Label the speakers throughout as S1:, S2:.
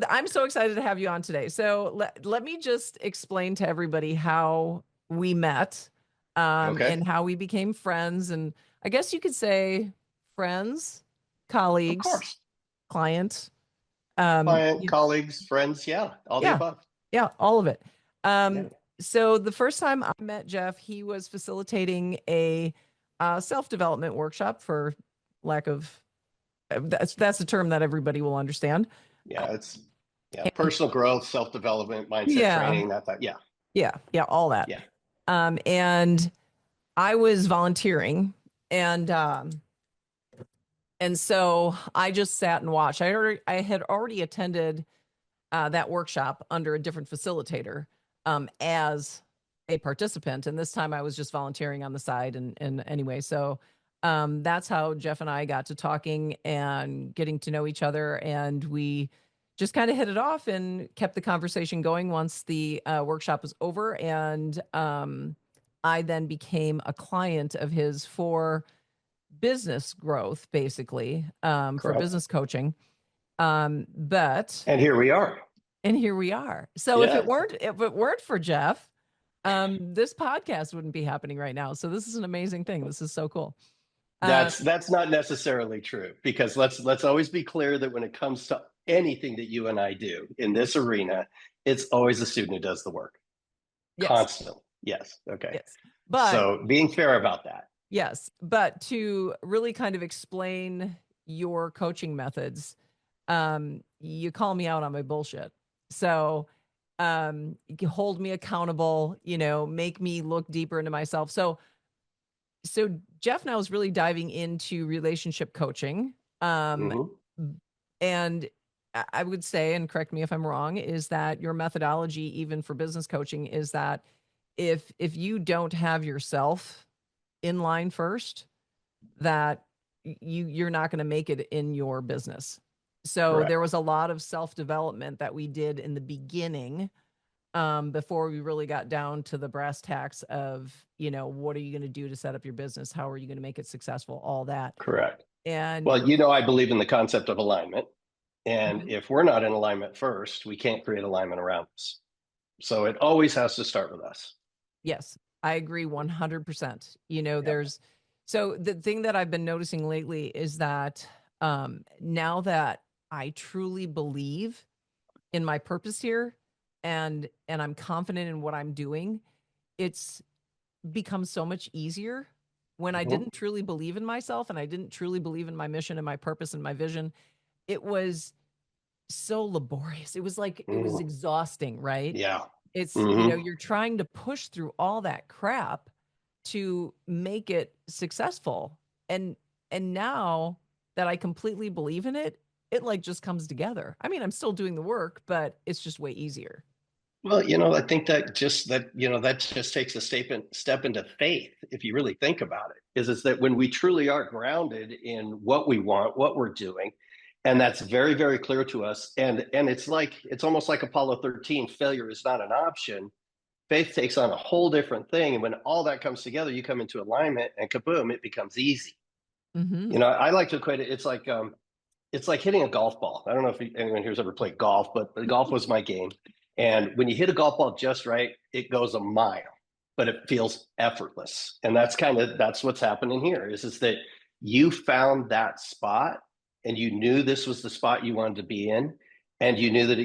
S1: I'm so excited to have you on today. So let me just explain to everybody how we met,
S2: Okay.
S1: and how we became friends. And I guess you could say friends,
S2: Of
S1: colleagues,
S2: course.
S1: client.
S2: Client, colleagues, friends. Yeah. All the
S1: Yeah,
S2: above.
S1: yeah, all of it.
S2: Yeah.
S1: So the first time I met Jeff, he was facilitating a self-development workshop, for lack of that's a term that everybody will understand.
S2: Yeah. Personal growth, self-development, mindset
S1: Yeah,
S2: training, that. Yeah.
S1: yeah, all that.
S2: Yeah.
S1: And I was volunteering, and so I just sat and watched. I had already attended that workshop under a different facilitator, as a participant, and this time I was just volunteering on the side. And anyway, so that's how Jeff and I got to talking and getting to know each other, and we just kind of hit it off and kept the conversation going once the workshop was over. And I then became a client of his for business growth, basically, for
S2: Correct.
S1: business coaching. But
S2: And here we are.
S1: and here we are. So
S2: Yeah.
S1: if it weren't for Jeff, this podcast wouldn't be happening right now. So this is an amazing thing. This is so cool. Uh,
S2: That's not necessarily true because let's always be clear that when it comes to anything that you and I do in this arena, it's always the student who does the work
S1: yes,
S2: constantly. Yes. Okay.
S1: yes, but
S2: So being fair about that.
S1: yes, but to really kind of explain your coaching methods, you call me out on my bullshit. So, you can hold me accountable, make me look deeper into myself. So Jeff now is really diving into relationship coaching.
S2: Hmm.
S1: And I would say, and correct me if I'm wrong, is that your methodology, even for business coaching, is that if you don't have yourself in line first, that you're not going to make it in your business. So there
S2: Correct.
S1: was a lot of self-development that we did in the beginning, before we really got down to the brass tacks of, what are you going to do to set up your business? How are you going to make it successful? All that.
S2: Correct.
S1: And
S2: Well, I believe in the concept of alignment. And
S1: Mhm.
S2: if we're not in alignment first, we can't create alignment around us. So it always has to start with us.
S1: Yes, I agree 100%.
S2: Yep.
S1: So the thing that I've been noticing lately is that, now that I truly believe in my purpose here, and I'm confident in what I'm doing, it's become so much easier. When I
S2: Mhm.
S1: didn't truly believe in myself, and I didn't truly believe in my mission and my purpose and my vision, it was so laborious. It was like it was
S2: Mhm.
S1: exhausting, right?
S2: Yeah.
S1: It's,
S2: Hmm.
S1: you're trying to push through all that crap to make it successful. And now that I completely believe in it, it like just comes together. I mean, I'm still doing the work, but it's just way easier.
S2: Well, I think that just takes a step into faith. If you really think about it, is that when we truly are grounded in what we want, what we're doing, and that's very, very clear to us. And it's almost like Apollo 13, failure is not an option. Faith takes on a whole different thing. And when all that comes together, you come into alignment and kaboom, it becomes easy.
S1: Hmm.
S2: I like to equate it. It's like hitting a golf ball. I don't know if anyone here's ever played golf, but golf was my game. And when you hit a golf ball just right, it goes a mile, but it feels effortless. And that's what's happening here is that you found that spot and you knew this was the spot you wanted to be in. And you knew that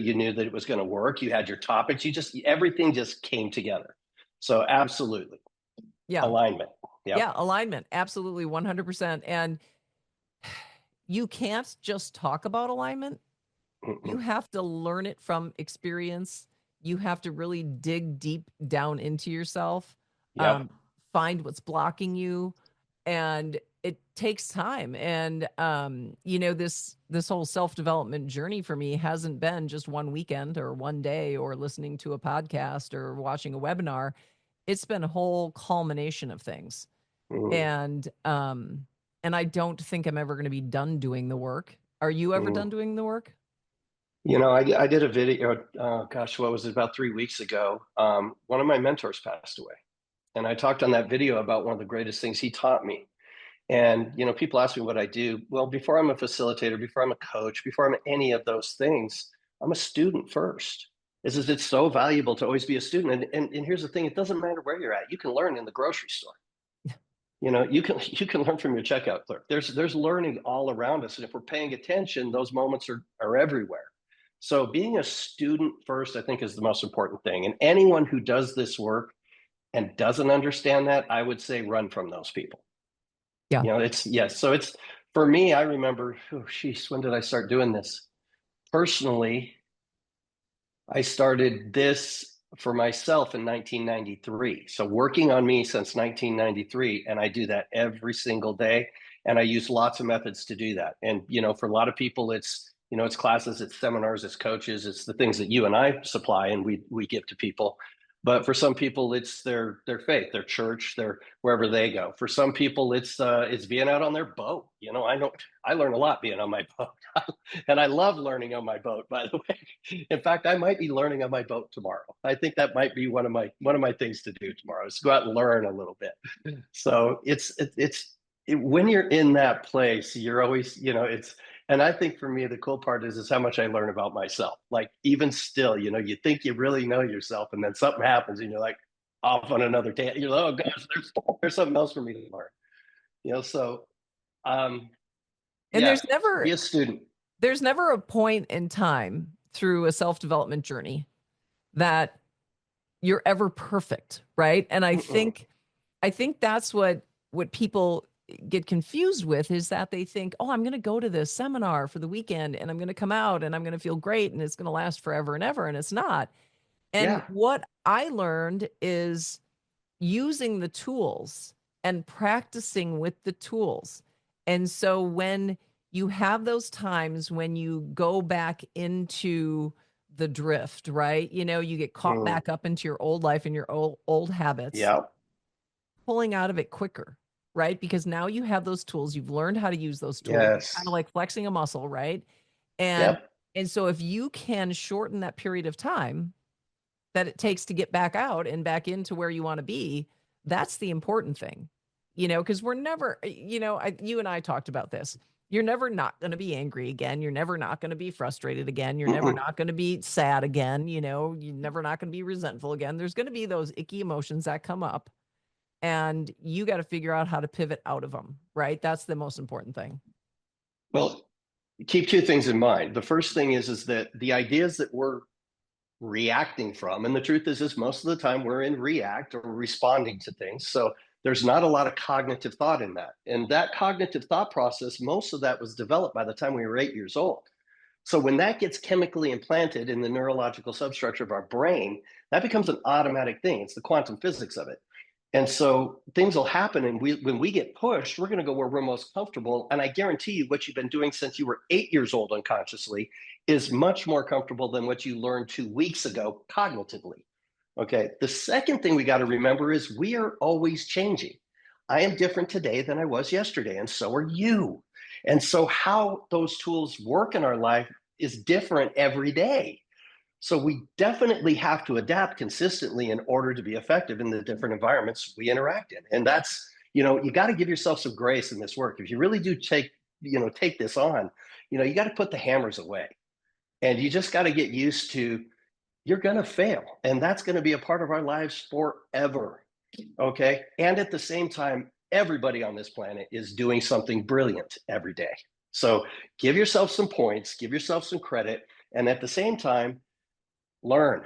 S2: it was going to work. You had your topics. Everything just came together. So absolutely
S1: Yeah.
S2: alignment.
S1: Yeah.
S2: Yep.
S1: Alignment. Absolutely. 100%. And you can't just talk about alignment. You
S2: Mm-mm.
S1: have to learn it from experience. You have to really dig deep down into yourself,
S2: Yep.
S1: um, find what's blocking you, and it takes time. And this whole self development journey for me hasn't been just one weekend or one day or listening to a podcast or watching a webinar. It's been a whole culmination of things,
S2: Mm-hmm.
S1: and I don't think I'm ever going to be done doing the work. Are you ever done
S2: Mm-hmm.
S1: doing the work?
S2: I did a video, gosh, what was it, about 3 weeks ago? One of my mentors passed away. And I talked on that video about one of the greatest things he taught me. And, people ask me what I do. Well, before I'm a facilitator, before I'm a coach, before I'm any of those things, I'm a student first. It's so valuable to always be a student. And here's the thing, it doesn't matter where you're at. You can learn in the grocery store. You can learn from your checkout clerk. There's learning all around us. And if we're paying attention, those moments are everywhere. So being a student first, I think, is the most important thing. And anyone who does this work and doesn't understand that, I would say run from those people.
S1: Yeah.
S2: It's yes. So it's for me, I remember, oh, geez, when did I start doing this? Personally, I started this for myself in 1993. So working on me since 1993, and I do that every single day. And I use lots of methods to do that. And for a lot of people, it's classes, it's seminars, it's coaches, it's the things that you and I supply and we give to people. But for some people, it's their faith, their church, their wherever they go. For some people, it's being out on their boat. I learn a lot being on my boat, and I love learning on my boat. By the way, in fact, I might be learning on my boat tomorrow. I think that might be one of my things to do tomorrow is go out and learn a little bit. So when you're in that place, you're always it's. And I think for me, the cool part is how much I learn about myself. Like even still, you think you really know yourself, and then something happens, and you're like off on another tangent. You're like, oh gosh, there's something else for me to learn. So
S1: And
S2: yeah, be a student.
S1: there's never a point in time through a self-development journey that you're ever perfect, right? And I
S2: Mm-mm.
S1: think that's what people get confused with, is that they think, oh, I'm going to go to this seminar for the weekend and I'm going to come out and I'm going to feel great and it's going to last forever and ever. And it's not. And
S2: Yeah.
S1: what I learned is using the tools and practicing with the tools. And so when you have those times when you go back into the drift, right? You get caught
S2: Mm.
S1: back up into your old life and your old habits,
S2: Yeah.
S1: pulling out of it quicker, right? Because now you have those tools, you've learned how to use those tools. It's kind of
S2: Yes.
S1: like flexing a muscle, right? And
S2: Yep.
S1: so if you can shorten that period of time that it takes to get back out and back into where you want to be, that's the important thing. Because we're never, you and I talked about this. You're never not going to be angry again. You're never not going to be frustrated again. You're never
S2: Mm-mm.
S1: not going to be sad again. You're never not going to be resentful again. There's going to be those icky emotions that come up, and you got to figure out how to pivot out of them, right? That's the most important thing.
S2: Well, keep two things in mind. The first thing is that the ideas that we're reacting from, and the truth is most of the time we're in react or responding to things. So there's not a lot of cognitive thought in that. And that cognitive thought process, most of that was developed by the time we were 8 years old. So when that gets chemically implanted in the neurological substructure of our brain, that becomes an automatic thing. It's the quantum physics of it. And so things will happen, and when we get pushed, we're going to go where we're most comfortable. And I guarantee you, what you've been doing since you were 8 years old unconsciously is much more comfortable than what you learned 2 weeks ago cognitively. Okay. The second thing we got to remember is we are always changing. I am different today than I was yesterday, and so are you. And so how those tools work in our life is different every day. So we definitely have to adapt consistently in order to be effective in the different environments we interact in. And that's, you got to give yourself some grace in this work. If you really do take this on, you got to put the hammers away. And you just got to get used to you're going to fail. And that's going to be a part of our lives forever. Okay. And at the same time, everybody on this planet is doing something brilliant every day. So give yourself some points, give yourself some credit. And at the same time, learn.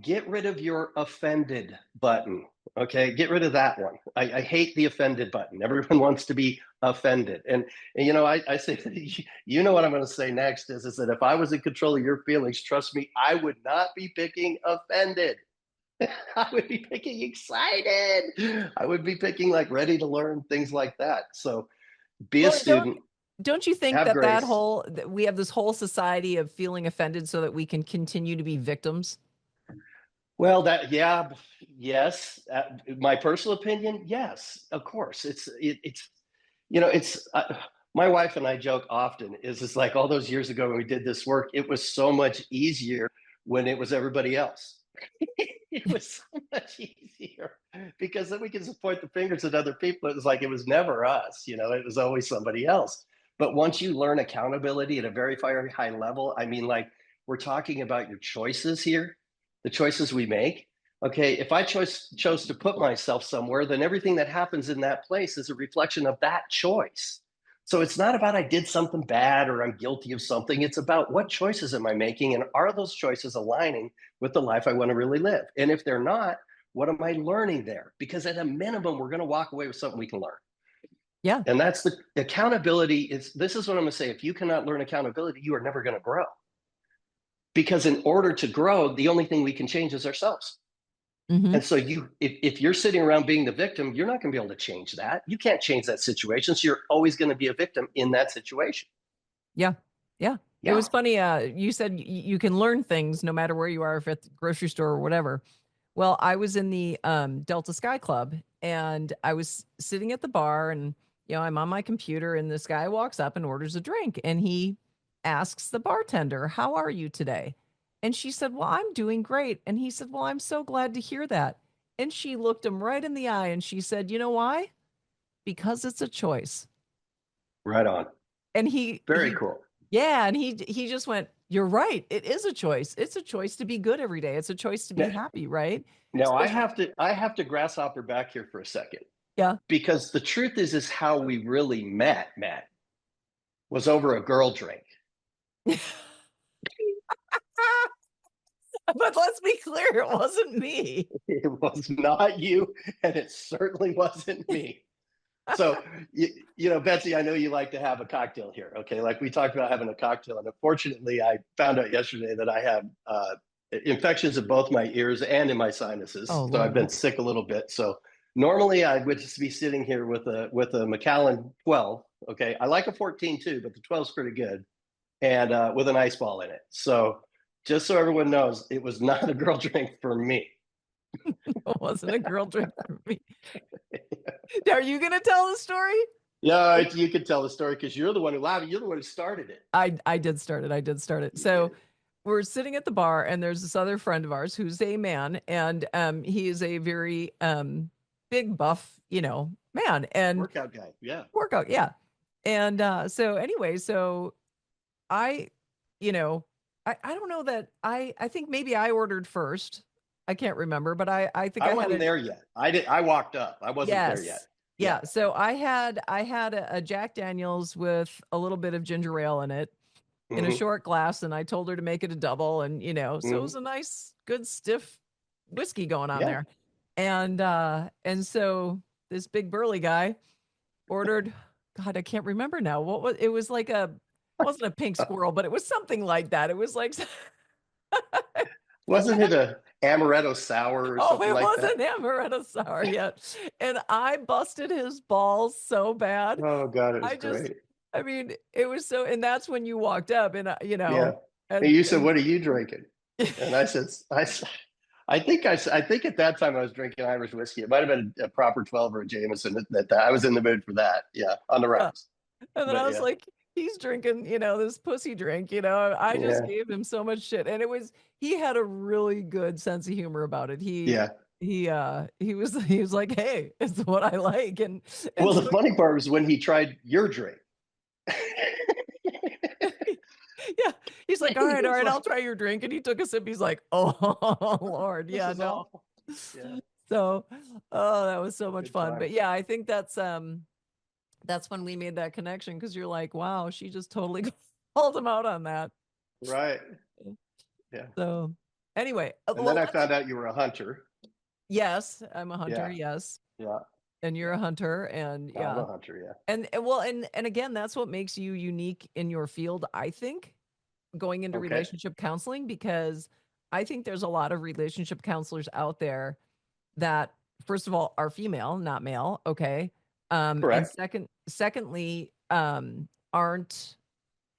S2: Get rid of your offended button. Okay, get rid of that one. I hate the offended button. Everyone wants to be offended, and I say, what I'm going to say next is that if I was in control of your feelings, trust me, I would not be picking offended. I would be picking excited. I would be picking like ready to learn, things like that. So be a
S1: Well,
S2: student.
S1: don't you think
S2: Have
S1: that
S2: grace.
S1: that we have this whole society of feeling offended so that we can continue to be victims?
S2: Well, yeah, yes. My personal opinion, yes, of course. It's my wife and I joke often. It's like all those years ago when we did this work, it was so much easier when it was everybody else. It was so much easier because then we can just point the fingers at other people. It was like it was never us, it was always somebody else. But once you learn accountability at a very, very high level, I mean, like we're talking about your choices here, the choices we make. Okay, if I chose to put myself somewhere, then everything that happens in that place is a reflection of that choice. So it's not about I did something bad or I'm guilty of something. It's about what choices am I making, and are those choices aligning with the life I want to really live? And if they're not, what am I learning there? Because at a minimum, we're going to walk away with something we can learn.
S1: Yeah.
S2: And that's the accountability. Is this is what I'm going to say. If you cannot learn accountability, you are never going to grow. Because in order to grow, the only thing we can change is ourselves.
S1: Mm-hmm.
S2: And so if you're sitting around being the victim, you're not going to be able to change that. You can't change that situation. So you're always going to be a victim in that situation.
S1: Yeah. Yeah. It
S2: Yeah.
S1: was funny. You said you can learn things no matter where you are, if at the grocery store or whatever. Well, I was in the Delta Sky Club and I was sitting at the bar and, I'm on my computer and this guy walks up and orders a drink and he asks the bartender, "How are you today?" And she said, "Well, I'm doing great." And he said, "Well, I'm so glad to hear that." And she looked him right in the eye and she said, "You know why? Because it's a choice."
S2: Right on.
S1: And
S2: Very cool.
S1: yeah, and he just went, "You're right. It is a choice. It's a choice to be good every day. It's a choice to be
S2: Now,
S1: happy, right?"
S2: now
S1: So
S2: I have to grasshopper back here for a second,
S1: yeah.
S2: because the truth is how we really met, Matt, was over a girl drink.
S1: But let's be clear, it wasn't me.
S2: It was not you, and it certainly wasn't me. So, Betsy, I know you like to have a cocktail here. Okay, like we talked about having a cocktail, and unfortunately, I found out yesterday that I have infections in both my ears and in my
S1: Oh
S2: sinuses. So I've been
S1: Lord.
S2: sick a little bit. So normally I would just be sitting here with a Macallan 12. Okay, I like a 14 too, but the 12 is pretty good, and with an ice ball in it. So just so everyone knows, it was not a girl drink for me.
S1: It wasn't a girl drink for me. Are you gonna tell the story?
S2: Yeah, you could tell the story because you're the one who laughed. You're the one who started it.
S1: I did start it. I did start it.
S2: You
S1: So
S2: did.
S1: we're sitting at the bar and there's this other friend of ours who's a man and he is a very big buff, man and
S2: Workout guy. Yeah.
S1: workout, yeah. And so anyway, so I, I don't know that I think maybe I ordered first. I can't remember, but I think
S2: I
S1: I had
S2: wasn't
S1: it.
S2: there yet. I walked up. I wasn't there yet.
S1: Yes.
S2: Yeah.
S1: Yeah. So I had a Jack Daniels with a little bit of ginger ale in it in a
S2: Hmm.
S1: short glass, and I told her to make it a double, and so it was
S2: Hmm.
S1: a nice, good, stiff whiskey going on
S2: Yeah.
S1: there. And so this big burly guy ordered, God, I can't remember now. What was it was like a it wasn't a pink squirrel, but it was something like that. It was like
S2: Wasn't it a amaretto sour or
S1: oh,
S2: something
S1: it
S2: like
S1: wasn't
S2: that?
S1: amaretto sour yet. And I busted his balls so bad.
S2: Oh God, it was
S1: I just,
S2: great.
S1: I mean, it was so, and that's when you walked up and,
S2: Yeah. And
S1: and,
S2: you said,
S1: and
S2: "What are you drinking?" And I said, I think at that time I was drinking Irish whiskey. It might have been a proper 12 or a Jameson. That I was in the mood for that. Yeah, on the
S1: yeah.
S2: rocks.
S1: And then I
S2: But
S1: was
S2: yeah,
S1: like, he's drinking, this pussy drink, I just
S2: yeah,
S1: gave him so much shit. And he had a really good sense of humor about it.
S2: yeah.
S1: He was like, "Hey, it's what I like." And
S2: Well, the
S1: so
S2: funny part was when he tried your drink.
S1: yeah, he's like,
S2: He
S1: all
S2: was
S1: right, I'll
S2: like,
S1: try your drink. And he took a sip. He's like, "Oh Lord,
S2: "This
S1: yeah,
S2: is
S1: no."
S2: awful." Yeah,
S1: So, oh, that was so much
S2: good
S1: fun. But
S2: times.
S1: yeah, I think that's when we made that connection because you're like, wow, she just totally called him out on that.
S2: Right. Yeah.
S1: So anyway,
S2: And then
S1: well,
S2: I
S1: let's
S2: found out you were a hunter.
S1: yes, I'm a hunter,
S2: Yeah.
S1: yes.
S2: Yeah.
S1: And you're
S2: Yeah.
S1: a hunter, and
S2: I'm
S1: yeah.
S2: a hunter. Yeah.
S1: Well, and again, that's what makes you unique in your field, I think, going into
S2: Okay.
S1: relationship counseling, because I think there's a lot of relationship counselors out there that, first of all, are female, not male. Okay. And
S2: Correct.
S1: secondly, aren't,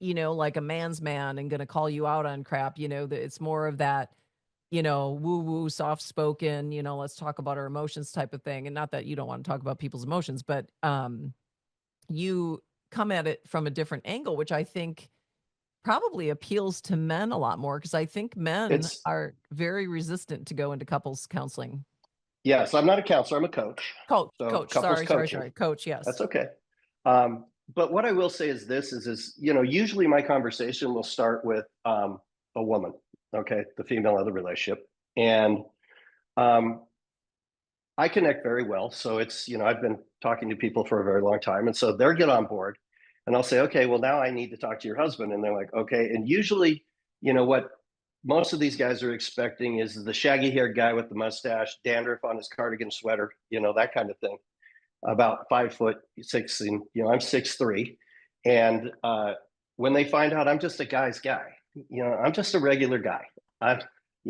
S1: like a man's man and going to call you out on crap, that it's more of that, woo woo, soft spoken, let's talk about our emotions type of thing. And not that you don't want to talk about people's emotions, but, you come at it from a different angle, which I think probably appeals to men a lot more because I think men
S2: It's
S1: are very resistant to go into couples counseling.
S2: Yeah. So I'm not a counselor. I'm a coach. So
S1: Coach.
S2: couples coaching.
S1: Sorry. Coach,
S2: That's
S1: yes.
S2: okay. But what I will say is this: usually my conversation will start with, a woman, okay, the female of the relationship. And um, I connect very well. So it's, I've been talking to people for a very long time. And so they'll get on board and I'll say, okay, well, now I need to talk to your husband. And they're like, okay. And usually, what most of these guys are expecting is the shaggy haired guy with the mustache, dandruff on his cardigan sweater, that kind of thing. About 5'6", and I'm 6'3". And when they find out I'm just a guy's guy, I'm just a regular guy. I'm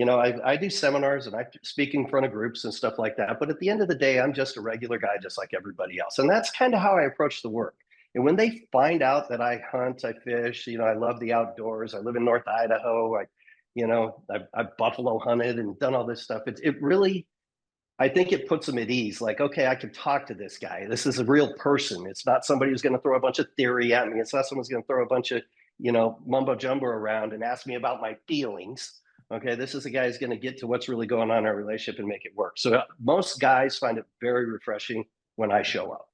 S2: I do seminars and I speak in front of groups and stuff like that. But at the end of the day, I'm just a regular guy, just like everybody else. And that's kind of how I approach the work. And when they find out that I hunt, I fish, I love the outdoors. I live in North Idaho. I've buffalo hunted and done all this stuff. It really, I think it puts them at ease. Like, okay, I can talk to this guy. This is a real person. It's not somebody who's going to throw a bunch of theory at me. It's not someone's going to throw a bunch of, mumbo jumbo around and ask me about my feelings. Okay, this is a guy who's going to get to what's really going on in our relationship and make it work. So most guys find it very refreshing when I show up.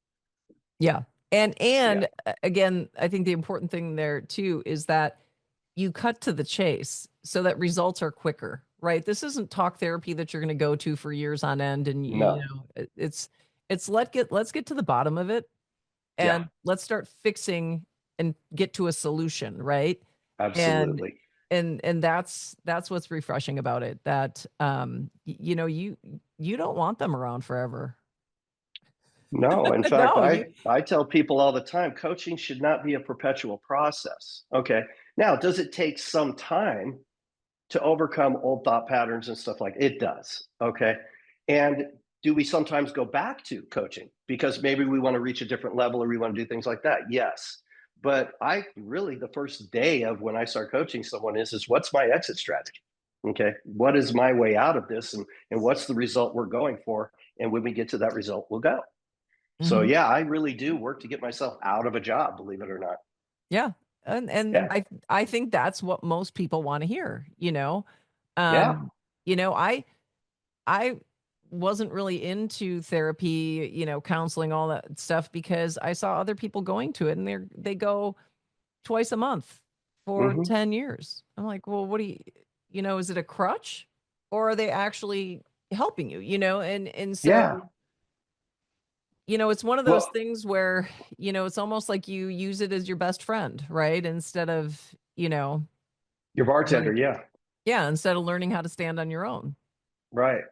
S1: Yeah. And
S2: Yeah.
S1: again, I think the important thing there too is that you cut to the chase so that results are quicker, right? This isn't talk therapy that you're going to go to for years on end. And
S2: No.
S1: it's let's get to the bottom of it
S2: Yeah,
S1: and let's start fixing and get to a solution, right? And
S2: absolutely.
S1: and that's what's refreshing about it, that you don't want them around forever.
S2: No, in fact,
S1: No,
S2: I tell people all the time, coaching should not be a perpetual process. Okay. Now, does it take some time to overcome old thought patterns and stuff like it does? Okay. And do we sometimes go back to coaching because maybe we want to reach a different level or we want to do things like that? Yes. But I really, the first day of when I start coaching someone is what's my exit strategy? Okay. What is my way out of this? And what's the result we're going for? And when we get to that result, we'll go. So
S1: Mhm.
S2: yeah, I really do work to get myself out of a job, believe it or not.
S1: Yeah. And
S2: Yeah.
S1: I think that's what most people want to hear, you know.
S2: Yeah.
S1: Um, I wasn't really into therapy, counseling, all that stuff, because I saw other people going to it and they go twice a month for
S2: Hmm.
S1: 10 years. I'm like, well, what do is it a crutch or are they actually helping you, and
S2: Yeah.
S1: so it's one of those
S2: Well,
S1: things where, it's almost like you use it as your best friend, right? Instead of,
S2: your bartender,
S1: learning,
S2: yeah.
S1: yeah, instead of learning how to stand on your own.
S2: Right.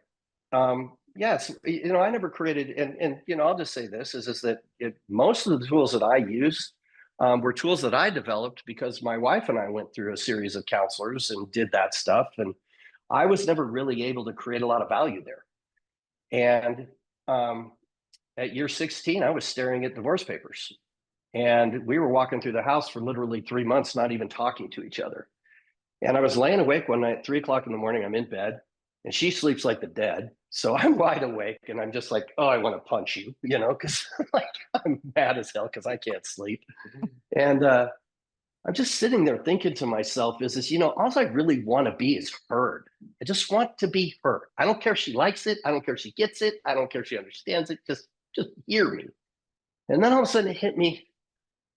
S2: Yes, I never created, and I'll just say this is that most of the tools that I use were tools that I developed because my wife and I went through a series of counselors and did that stuff, and I was never really able to create a lot of value there. And um, at year 16, I was staring at divorce papers, and we were walking through the house for literally 3 months, not even talking to each other. And I was laying awake one night, 3 o'clock in the morning. I'm in bed, and she sleeps like the dead. So I'm wide awake, and I'm just like, oh, I want to punch you, because like I'm mad as hell because I can't sleep. And I'm just sitting there thinking to myself, is this, all I really want to be is heard. I just want to be heard. I don't care if she likes it. I don't care if she gets it. I don't care if she understands it. Just hear me. And then all of a sudden it hit me,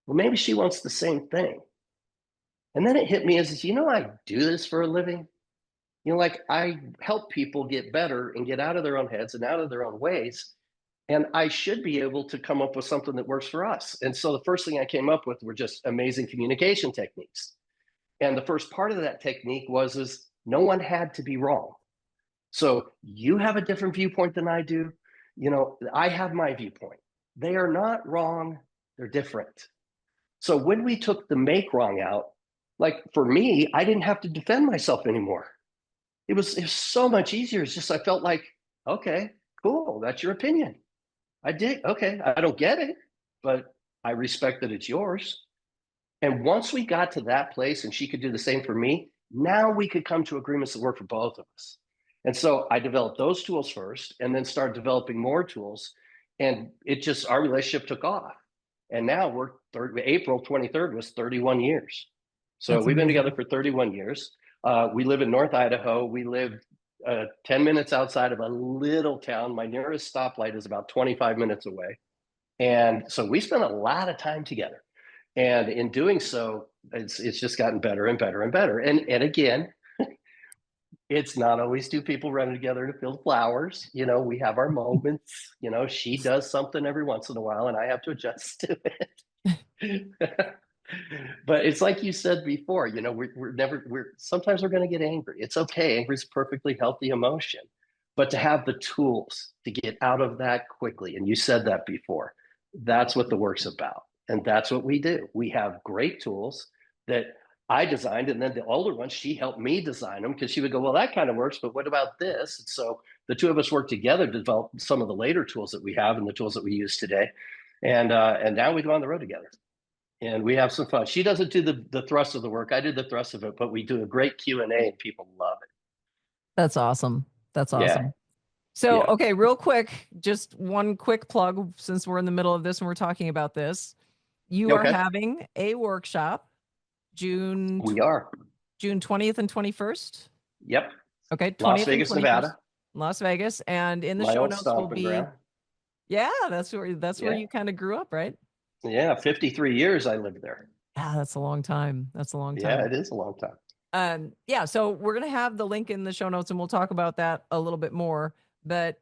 S2: well, maybe she wants the same thing. And then it hit me as, I do this for a living. Like I help people get better and get out of their own heads and out of their own ways. And I should be able to come up with something that works for us. And so the first thing I came up with were just amazing communication techniques. And the first part of that technique is no one had to be wrong. So you have a different viewpoint than I do. I have my viewpoint. They are not wrong, they're different. So when we took the make wrong out, like for me, I didn't have to defend myself anymore. It was so much easier. It's just I felt like, okay, cool, that's your opinion. I did. Okay, I don't get it, but I respect that it's yours. And once we got to that place and she could do the same for me, now we could come to agreements that work for both of us. And so I developed those tools first and then started developing more tools. And our relationship took off. And now April 23rd was 31 years. So
S1: That's
S2: we've been together
S1: amazing.
S2: for 31 years. We live in North Idaho. We live 10 minutes outside of a little town. My nearest stoplight is about 25 minutes away. And so we spent a lot of time together. And in doing so, It's just gotten better and better and better. And again, it's not always two people running together to field flowers. We have our moments. She does something every once in a while, and I have to adjust to it. But it's like you said before, we're sometimes we're going to get angry. It's okay. Anger is a perfectly healthy emotion, but to have the tools to get out of that quickly, and you said that before, that's what the work's about. And that's what we do. We have great tools that I designed, and then the older ones, she helped me design them because she would go, well, that kind of works, but what about this? And so the two of us worked together to develop some of the later tools that we have and the tools that we use today. And now we go on the road together and we have some fun. She doesn't do the thrust of the work. I do the thrust of it, but we do a great Q&A and people love it.
S1: That's awesome. That's
S2: Yeah.
S1: awesome. So,
S2: Yeah.
S1: okay, real quick, just one quick plug since we're in the middle of this and we're talking about this. You are
S2: Okay.
S1: having a workshop June
S2: We are.
S1: June 20th and 21st.
S2: Yep.
S1: Okay,
S2: Las
S1: 20th and
S2: Vegas,
S1: 21st,
S2: Nevada,
S1: Las Vegas. And in the
S2: my
S1: show
S2: old
S1: notes will
S2: stomping
S1: be,
S2: ground.
S1: yeah, that's where
S2: Yeah.
S1: you kind of grew up, right?
S2: Yeah. 53 years I lived there.
S1: Yeah, that's a long time. That's a long
S2: Yeah,
S1: time.
S2: it is a long time.
S1: Yeah, so we're gonna have the link in the show notes and we'll talk about that a little bit more. But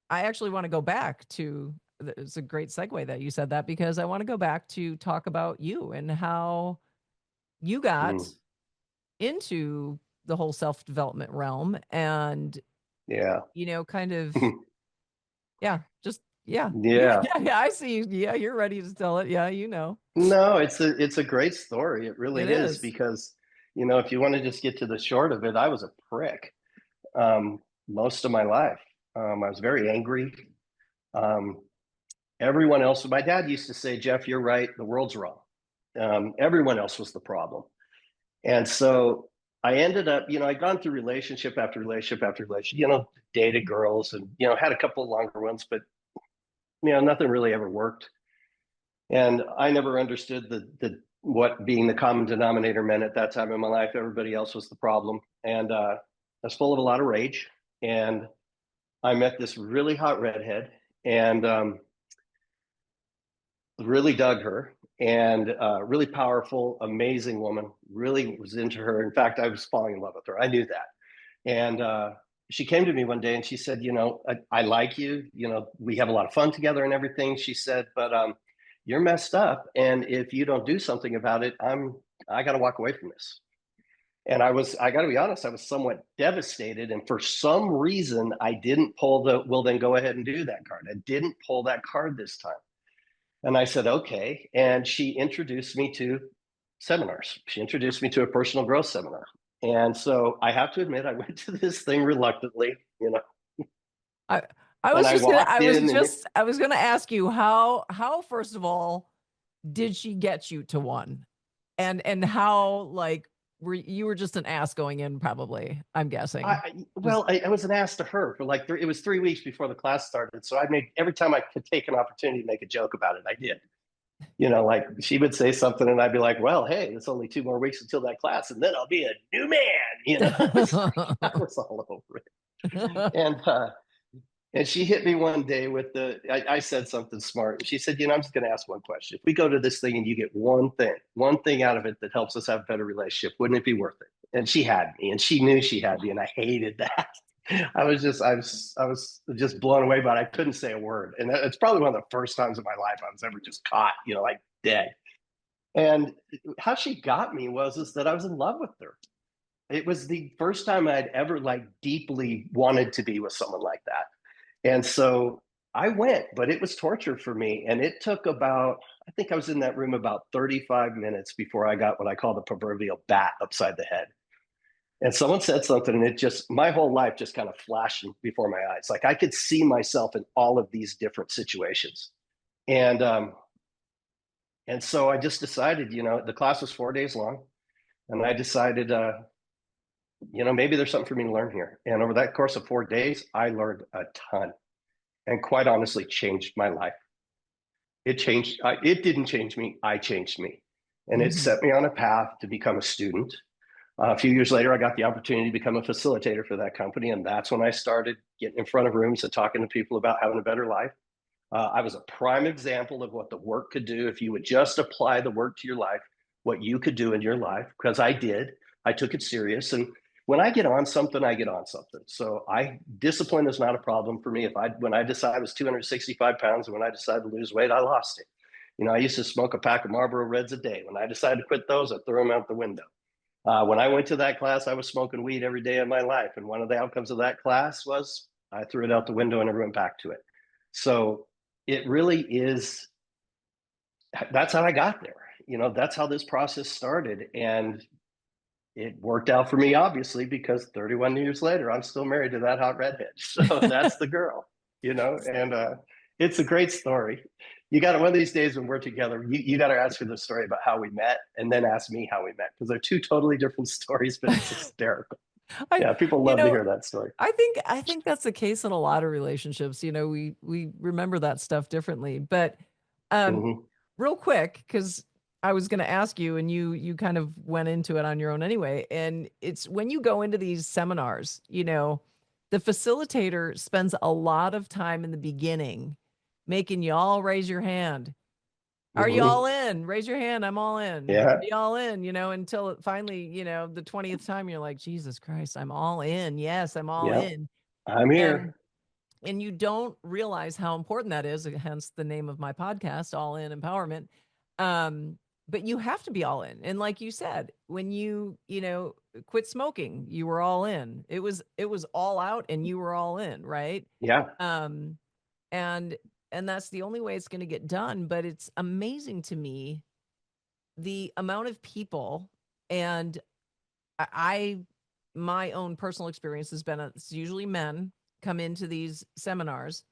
S1: I actually want to go back to it's a great segue that you said that because I want to go back to talk about you and how you got
S2: Mm.
S1: into the whole self-development realm and
S2: Yeah.
S1: kind of yeah, just yeah.
S2: Yeah.
S1: Yeah, I see you. Yeah, you're ready to tell it. Yeah,
S2: No, it's a great story. It
S1: it
S2: really is
S1: is.
S2: because, if you want to just get to the short of it, I was a prick most of my life. I was very angry. Um, everyone else, my dad used to say, Jeff, you're right. The world's wrong. Everyone else was the problem. And so I ended up, I'd gone through relationship after relationship after relationship, dated girls and, had a couple of longer ones, but, nothing really ever worked. And I never understood the what being the common denominator meant at that time in my life. Everybody else was the problem. And I was full of a lot of rage. And I met this really hot redhead and really dug her and really powerful, amazing woman. Really was into her. In fact, I was falling in love with her. I knew that. And she came to me one day and she said, I like you. We have a lot of fun together and everything. She said, but you're messed up. And if you don't do something about it, I got to walk away from this. And I got to be honest, I was somewhat devastated. And for some reason, I didn't pull well, then go ahead and do that card. I didn't pull that card this time. And I said, okay. And she introduced me to seminars. She introduced me to a personal growth seminar. And so I have to admit, I went to this thing reluctantly,
S1: I I
S2: and
S1: was
S2: I
S1: just gonna
S2: walked in and
S1: I was gonna ask you how first of all did she get you to one? And how like were just an ass going in probably, I'm guessing. Just
S2: I was an ass to her for like, it was 3 weeks before the class started. So I made every time I could take an opportunity to make a joke about it, I did. Like she would say something and I'd be like, well, hey, it's only 2 more weeks until that class and then I'll be a new man. I was all over it. And she hit me one day with I said something smart. She said, I'm just going to ask one question. If we go to this thing and you get one thing out of it that helps us have a better relationship, wouldn't it be worth it? And she had me and she knew she had me and I hated that. I was just blown away by it. I couldn't say a word. And it's probably one of the first times in my life I was ever just caught, like dead. And how she got me is that I was in love with her. It was the first time I'd ever like deeply wanted to be with someone like that. And so I went, but it was torture for me. And it took I think I was in that room about 35 minutes before I got what I call the proverbial bat upside the head. And someone said something, and my whole life just kind of flashed before my eyes. Like I could see myself in all of these different situations. And, um, and so I just decided, the class was 4 days long. And I decided, maybe there's something for me to learn here. And over that course of 4 days, I learned a ton and quite honestly changed my life. It didn't change me. I changed me. And it
S1: Mhm.
S2: set me on a path to become a student. A few years later, I got the opportunity to become a facilitator for that company. And that's when I started getting in front of rooms and talking to people about having a better life. I was a prime example of what the work could do if you would just apply the work to your life. what you could do in your life, because I did. I took it serious. And when I get on something, I get on something. So discipline is not a problem for me. When I decided I was 265 pounds, and when I decided to lose weight, I lost it. I used to smoke a pack of Marlboro Reds a day. When I decided to quit those, I threw them out the window. When I went to that class, I was smoking weed every day of my life. And one of the outcomes of that class was I threw it out the window and never went back to it. So it really is, that's how I got there. That's how this process started. And it worked out for me, obviously, because 31 years later, I'm still married to that hot redhead. So that's the girl, and it's a great story. You got to, one of these days when we're together, you got to ask her the story about how we met and then ask me how we met, because they're two totally different stories, but it's hysterical. Yeah, people love to hear that story.
S1: I think that's the case in a lot of relationships. We remember that stuff differently. But real quick, because I was going to ask you, and you kind of went into it on your own anyway. And it's when you go into these seminars, the facilitator spends a lot of time in the beginning making you all raise your hand. Are you all in? Raise your hand. I'm all in.
S2: Yeah.
S1: Are you all in? Until finally, the 20th time, you're like, Jesus Christ, I'm all in. Yes, I'm all in.
S2: I'm here.
S1: And you don't realize how important that is, hence the name of my podcast, All In Empowerment. But you have to be all in. And like you said, when you quit smoking, you were all in. It was all out and you were all in, right?
S2: Yeah.
S1: And that's the only way it's going to get done. But it's amazing to me the amount of people, and my own personal experience has been it's usually men come into these seminars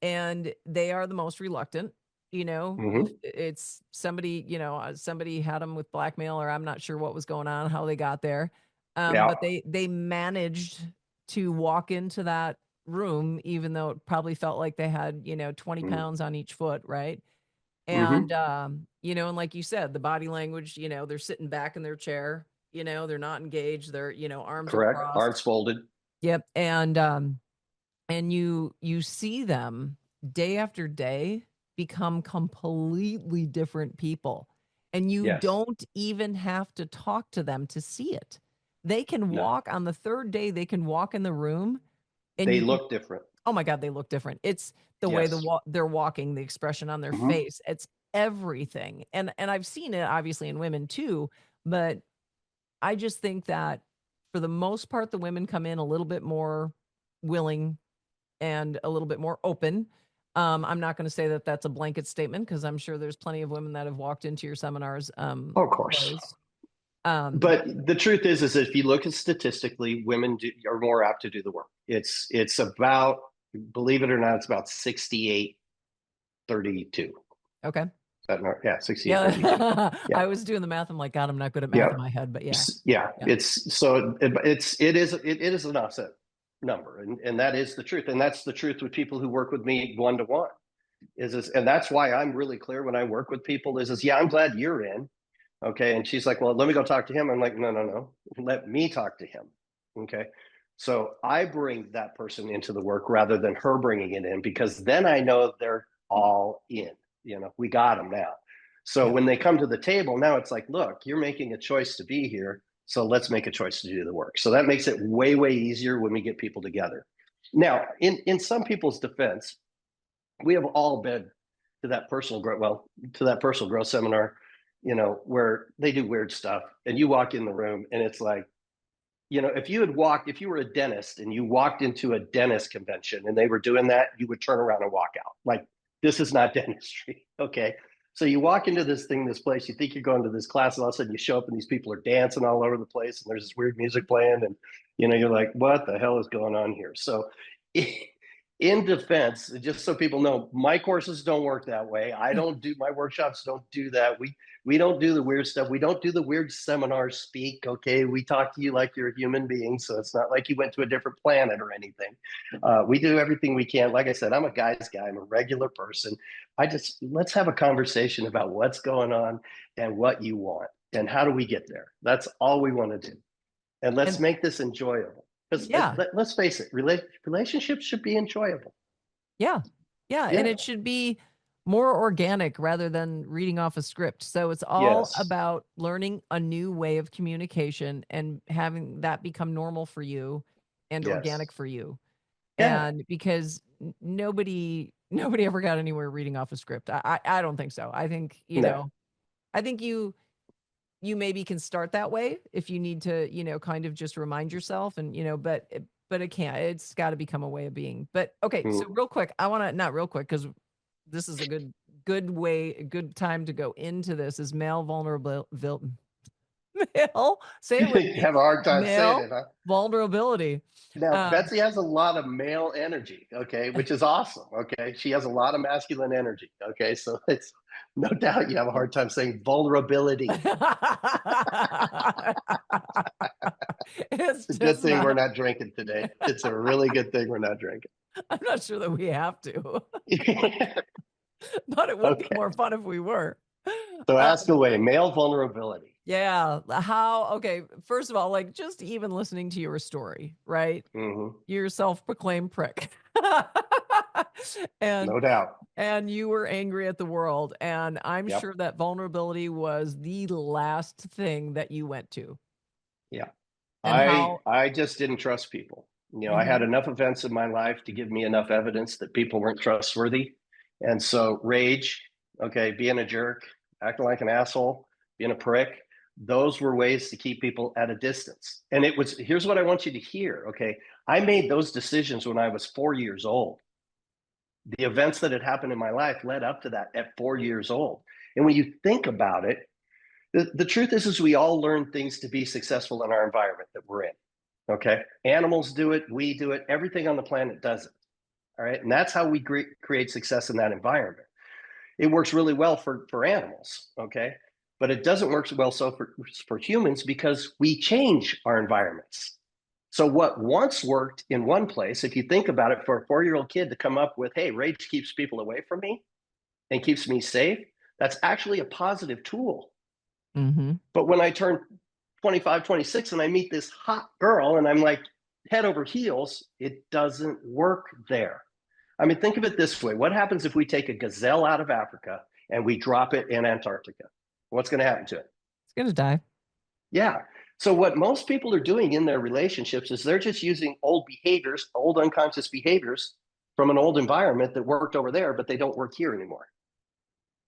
S1: and they are the most reluctant. It's somebody, somebody had them with blackmail, or I'm not sure what was going on, how they got there. But they managed to walk into that room, even though it probably felt like they had, 20 pounds on each foot. Right. And, and like you said, the body language, they're sitting back in their chair, they're not engaged. They're, arms are crossed.
S2: Arms folded.
S1: Yep. And you see them day after day become completely different people. And you don't even have to talk to them to see it. They can walk on the third day, they can walk in the room and
S2: they look different.
S1: Oh my God, they look different. It's the way they're walking, the expression on their face. It's everything. And I've seen it obviously in women too, but I just think that for the most part, the women come in a little bit more willing and a little bit more open. I'm not going to say that that's a blanket statement, because I'm sure there's plenty of women that have walked into your seminars.
S2: Of course. But the truth is if you look at statistically, women are more apt to do the work. It's about, believe it or not, it's about 68, 32.
S1: Okay.
S2: Yeah, 68. Yeah.
S1: I was doing the math. I'm like, God, I'm not good at math in my head, but yeah.
S2: It is an offset number, and that is the truth, and that's the truth with people who work with me one-to-one. And that's why I'm really clear when I work with people is yeah, I'm glad you're in. Okay. And she's like, well, let me go talk to him. I'm like, no, let me talk to him. Okay. So I bring that person into the work rather than her bringing it in, because then I know they're all in. We got them now. So when they come to the table, now it's like, look, you're making a choice to be here. So let's make a choice to do the work. So that makes it way, way easier when we get people together. Now, in some people's defense, we have all been to that personal growth seminar, where they do weird stuff, and you walk in the room and it's like, if you were a dentist and you walked into a dentist convention and they were doing that, you would turn around and walk out. Like, this is not dentistry. Okay. So you walk into this place, you think you're going to this class, and all of a sudden you show up and these people are dancing all over the place and there's this weird music playing, and, you're like, what the hell is going on here? So in defense, just so people know, my courses don't work that way. My workshops don't do that. We don't do the weird stuff. We don't do the weird seminar speak. Okay. We talk to you like you're a human being. So it's not like you went to a different planet or anything. We do everything we can. Like I said, I'm a guy's guy. I'm a regular person. Let's have a conversation about what's going on and what you want and how do we get there? That's all we want to do. And let's make this enjoyable. Let's face it, relationships should be enjoyable.
S1: Yeah. And it should be more organic rather than reading off a script. So it's all
S2: Yes.
S1: about learning a new way of communication and having that become normal for you and
S2: Yes.
S1: organic for you.
S2: Yeah.
S1: And because nobody ever got anywhere reading off a script. I don't think so. I think,
S2: No.
S1: I think you maybe can start that way if you need to, kind of just remind yourself and, but it can't. It's got to become a way of being. But okay, so
S2: Mm.
S1: real quick, I want to not real quick because this is a good time to go into this is male vulnerable male say it with
S2: You
S1: me
S2: have a hard time saying
S1: male
S2: it, huh?
S1: vulnerability.
S2: Now,
S1: Um,
S2: Betsy has a lot of male energy, okay, which is awesome, okay? She has a lot of masculine energy, okay? So it's no doubt you have a hard time saying vulnerability.
S1: it's
S2: It's a good
S1: just
S2: thing we're
S1: not.
S2: not drinking today. It's a really good thing we're not drinking.
S1: I'm not sure that we have to, but it would be
S2: Okay.
S1: more fun if we were.
S2: So
S1: Uh,
S2: ask away. Male vulnerability.
S1: yeah. Okay. First of all, like just even listening to your story, right?
S2: Hmm.
S1: You're a self-proclaimed prick. and
S2: No doubt.
S1: and you were angry at the world. And I'm
S2: Yep.
S1: sure that vulnerability was the last thing that you went to.
S2: Yeah.
S1: And
S2: I
S1: how
S2: I just didn't trust people. I had
S1: mhm.
S2: enough events in my life to give me enough evidence that people weren't trustworthy. And so rage, okay, being a jerk, acting like an asshole, being a prick, those were ways to keep people at a distance. And it was, here's what I want you to hear, okay? I made those decisions when I was 4 years old. The events that had happened in my life led up to that at 4 years old. And when you think about it, the truth is we all learn things to be successful in our environment that we're in. Okay. Animals do it. We do it. Everything on the planet does it. All right. And that's how we create success in that environment. It works really well for animals. Okay. But it doesn't work well so for humans because we change our environments. So what once worked in one place, if you think about it, for a 4-year-old kid to come up with, hey, rage keeps people away from me and keeps me safe, that's actually a positive tool.
S1: Mhm.
S2: But when I turn 25, 26, and I meet this hot girl and I'm like head over heels, it doesn't work there. I mean, think of it this way. What happens if we take a gazelle out of Africa and we drop it in Antarctica? What's going to happen to it?
S1: It's gonna die.
S2: Yeah. So what most people are doing in their relationships is they're just using old behaviors, old unconscious behaviors from an old environment that worked over there, but they don't work here anymore.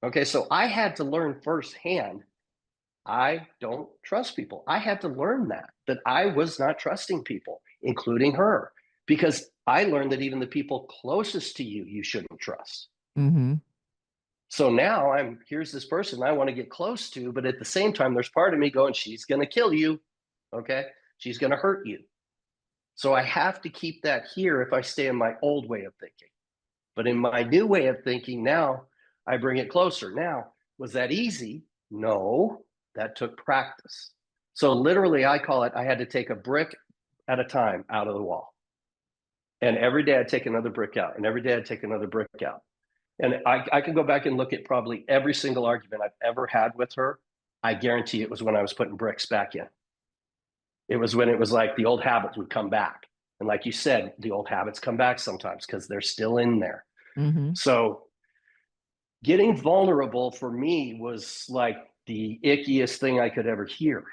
S2: Okay. So I had to learn firsthand I don't trust people. I had to learn that I was not trusting people, including her, because I learned that even the people closest to you, you shouldn't trust.
S1: Mhm.
S2: So now here's this person I want to get close to, but at the same time, there's part of me going, she's going to kill you. Okay. She's going to hurt you. So I have to keep that here if I stay in my old way of thinking. But in my new way of thinking now, I bring it closer. Now, was that easy? No, that took practice. So literally, I call it, I had to take a brick at a time out of the wall. And every day I'd take another brick out, and every day I'd take another brick out. And I can go back and look at probably every single argument I've ever had with her. I guarantee it was when I was putting bricks back in. It was when it was like the old habits would come back. And like you said, the old habits come back sometimes because they're still in there.
S1: Mhm.
S2: So getting vulnerable for me was like the ickiest thing I could ever hear.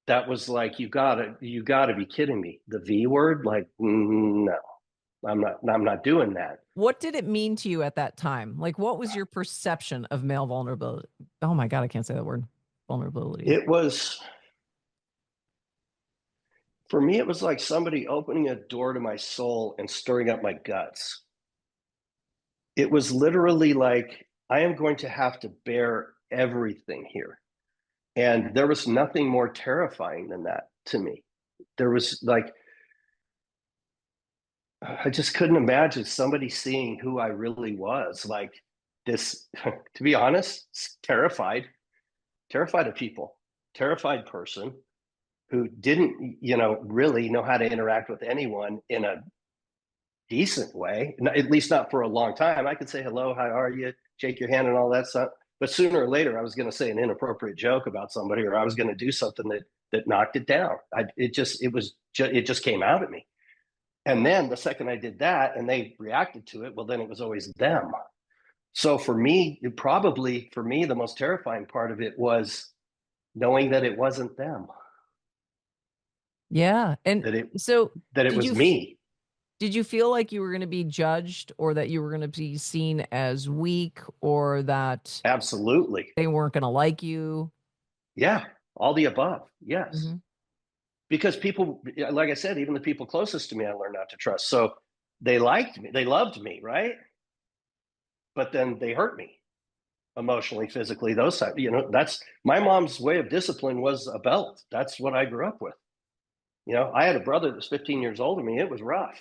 S2: That was like, you gotta be kidding me. The V word, like, no, I'm not doing that.
S1: What did it mean to you at that time? Like, what was your perception of male vulnerability? Oh my God, I can't say that word. Vulnerability.
S2: It was, for me, it was like somebody opening a door to my soul and stirring up my guts. It was literally like, I am going to have to bear everything here. And there was nothing more terrifying than that to me. There was like, I just couldn't imagine somebody seeing who I really was. Like this, to be honest, terrified of people, terrified person who didn't, really know how to interact with anyone in a decent way, at least not for a long time. I could say hello, how are you, shake your hand, and all that stuff. But sooner or later, I was going to say an inappropriate joke about somebody, or I was going to do something that knocked it down. It just came out at me. And then the second I did that, and they reacted to it, well, then it was always them. So for me, probably for me, the most terrifying part of it was knowing that it wasn't them,
S1: Yeah. And
S2: that it
S1: so
S2: that it
S1: did
S2: was
S1: you
S2: me.
S1: did you feel like you were going to be judged, or that you were going to be seen as weak, or that
S2: Absolutely.
S1: they weren't going to like you?
S2: Yeah, all the above. Yes.
S1: Hmm.
S2: Because people, like I said, even the people closest to me, I learned not to trust. So they liked me, they loved me, right? But then they hurt me emotionally, physically, those type. That's my mom's way of discipline was a belt. That's what I grew up with. I had a brother that was 15 years older than me. It was rough.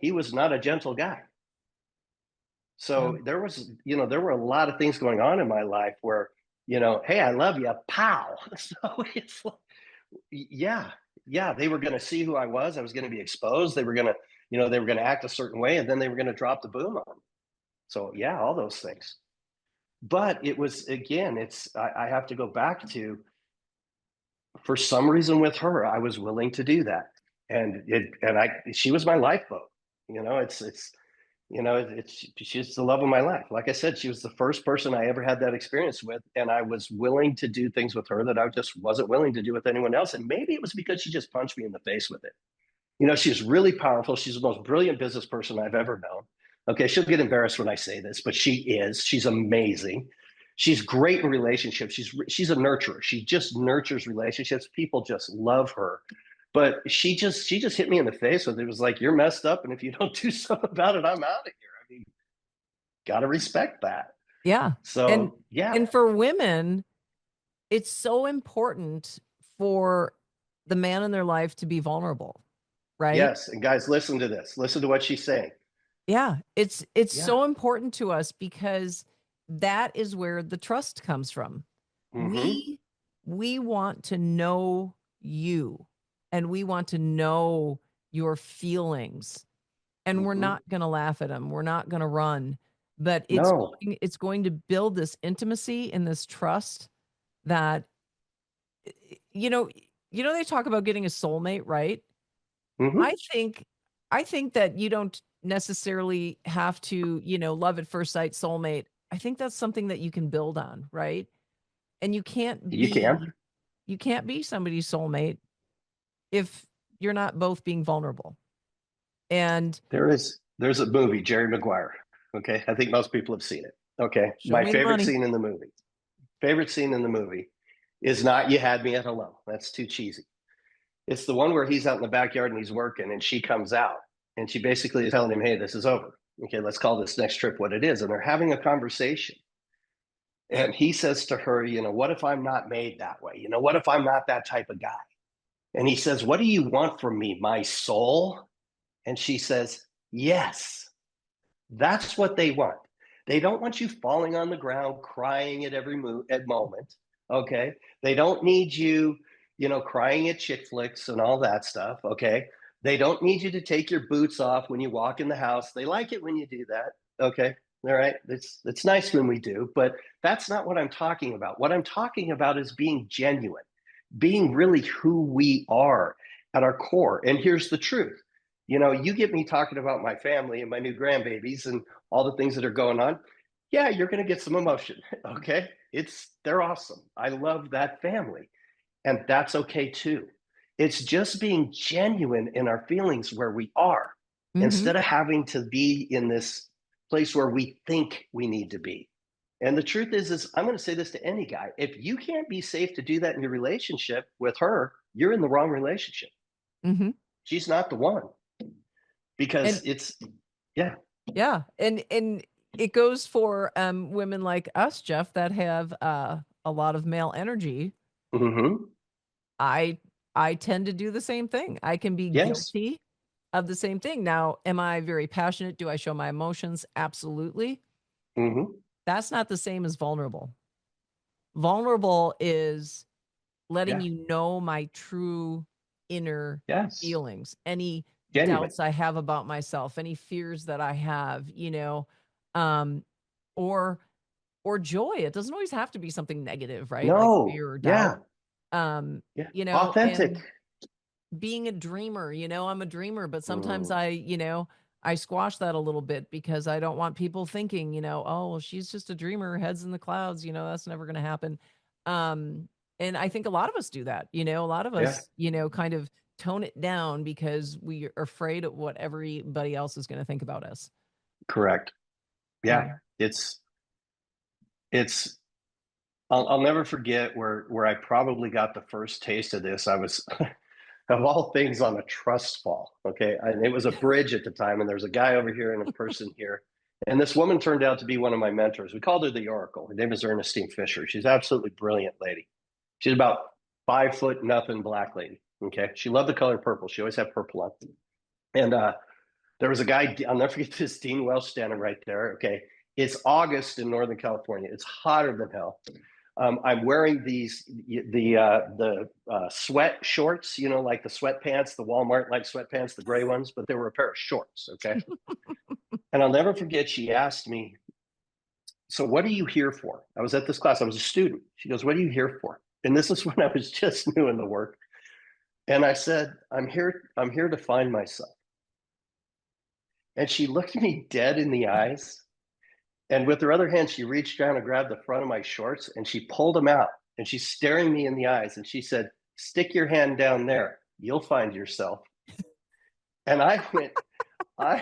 S2: He was not a gentle guy.
S1: Yeah.
S2: So there were a lot of things going on in my life where, hey, I love you, pow. So it's like, yeah, yeah, they were going to see who I was. I was going to be exposed. They were going to act a certain way, and then they were going to drop the boom on me. So yeah, all those things. But it was, again, I have to go back to, for some reason with her, I was willing to do that, she was my lifeboat. She's the love of my life. Like I said, she was the first person I ever had that experience with, and I was willing to do things with her that I just wasn't willing to do with anyone else. And maybe it was because she just punched me in the face with it. She's really powerful. She's the most brilliant business person I've ever known. Okay, she'll get embarrassed when I say this, but she is. She's amazing. She's great in relationships. She's a nurturer. She just nurtures relationships. People just love her. But she just hit me in the face with it. It was like, you're messed up, and if you don't do something about it, I'm out of here. I mean, gotta respect that.
S1: Yeah. And
S2: So yeah,
S1: and for women, it's so important for the man in their life to be vulnerable, right?
S2: yes. And guys, listen to this. Listen to what she's saying.
S1: Yeah. It's
S2: Yeah.
S1: so important to us, because that is where the trust comes from.
S2: Mm-hmm.
S1: We want to know you, and we want to know your feelings, and we're
S2: Mm-hmm.
S1: not going to laugh at them. We're not going to run, but
S2: No.
S1: it's going to build this intimacy and this trust that, you know, they talk about getting a soulmate, right?
S2: Mm-hmm.
S1: I think I think that you don't necessarily have to, love at first sight soulmate. I think that's something that you can build on, right? And
S2: You can.
S1: you can't be somebody's soulmate if you're not both being vulnerable. And
S2: There's a movie, Jerry Maguire. Okay. I think most people have seen it. Okay.
S1: show
S2: My
S1: me the
S2: favorite
S1: money.
S2: scene in the movie. Favorite scene in the movie is not "You Had Me at Hello." That's too cheesy. It's the one where he's out in the backyard and he's working, and she comes out, and she basically is telling him, "Hey, this is over. Okay, let's call this next trip what it is." And they're having a conversation. And he says to her, "What if I'm not made that way? What if I'm not that type of guy?" And he says, "What do you want from me, my soul?" And she says, "Yes." That's what they want. They don't want you falling on the ground crying at every moment. Okay. They don't need you, crying at chick flicks and all that stuff. Okay. They don't need you to take your boots off when you walk in the house. They like it when you do that. Okay. All right. It's nice when we do, but that's not what I'm talking about. What I'm talking about is being genuine, being really who we are at our core. And here's the truth. You get me talking about my family and my new grandbabies and all the things that are going on. Yeah, you're going to get some emotion. Okay. They're awesome. I love that family. And that's okay too. It's just being genuine in our feelings where we are,
S1: Mhm.
S2: instead of having to be in this place where we think we need to be. And the truth is I'm going to say this to any guy. If you can't be safe to do that in your relationship with her, you're in the wrong relationship.
S1: Mhm.
S2: She's not the one, because
S1: And
S2: yeah.
S1: yeah, and it goes for women like us, Jeff, that have a lot of male energy.
S2: Mm-hmm.
S1: I I tend to do the same thing. I can be
S2: Yes.
S1: guilty of the same thing. Now, am I very passionate? Do I show my emotions? Absolutely.
S2: Mm-hmm.
S1: That's not the same as vulnerable. Vulnerable is letting
S2: Yeah.
S1: you know my true inner
S2: Yes.
S1: feelings, any
S2: Genuine.
S1: doubts I have about myself, any fears that I have, um, or joy. It doesn't always have to be something negative, right? Like
S2: No.
S1: fear or doubt.
S2: Yeah.
S1: Um,
S2: Yeah. Authentic.
S1: and being a dreamer, I'm a dreamer, but sometimes
S2: Mm.
S1: I, I squash that a little bit because I don't want people thinking, oh, well, she's just a dreamer, heads in the clouds, that's never going to happen. Um, and I think a lot of us do that, a lot of
S2: Yeah,
S1: us, kind of tone it down because we are afraid of what everybody else is going to think about us.
S2: correct.
S1: Yeah.
S2: Yeah, it's I'll never forget where I probably got the first taste of this. I was of all things on a trust fall. Okay. And it was a bridge at the time. And there's a guy over here and a person here. And this woman turned out to be one of my mentors. We called her the Oracle. Her name is Ernestine Fisher. She's an absolutely brilliant lady. She's about 5 foot nothing black lady. Okay. She loved the color purple. She always had purple on. And there was a guy, I'll never forget this, Dean Welsh standing right there. Okay. It's August in Northern California. It's hotter than hell. I'm wearing the sweat shorts, like the sweatpants, the Walmart like sweatpants, the gray ones, but they were a pair of shorts. Okay. And I'll never forget, she asked me, so what are you here for? I was at this class. I was a student. She goes, what are you here for? And this is when I was just new in the work. And I said, I'm here to find myself. And she looked me dead in the eyes. And with her other hand, she reached down and grabbed the front of my shorts and she pulled them out. And she's staring me in the eyes and she said, stick your hand down there. You'll find yourself. And I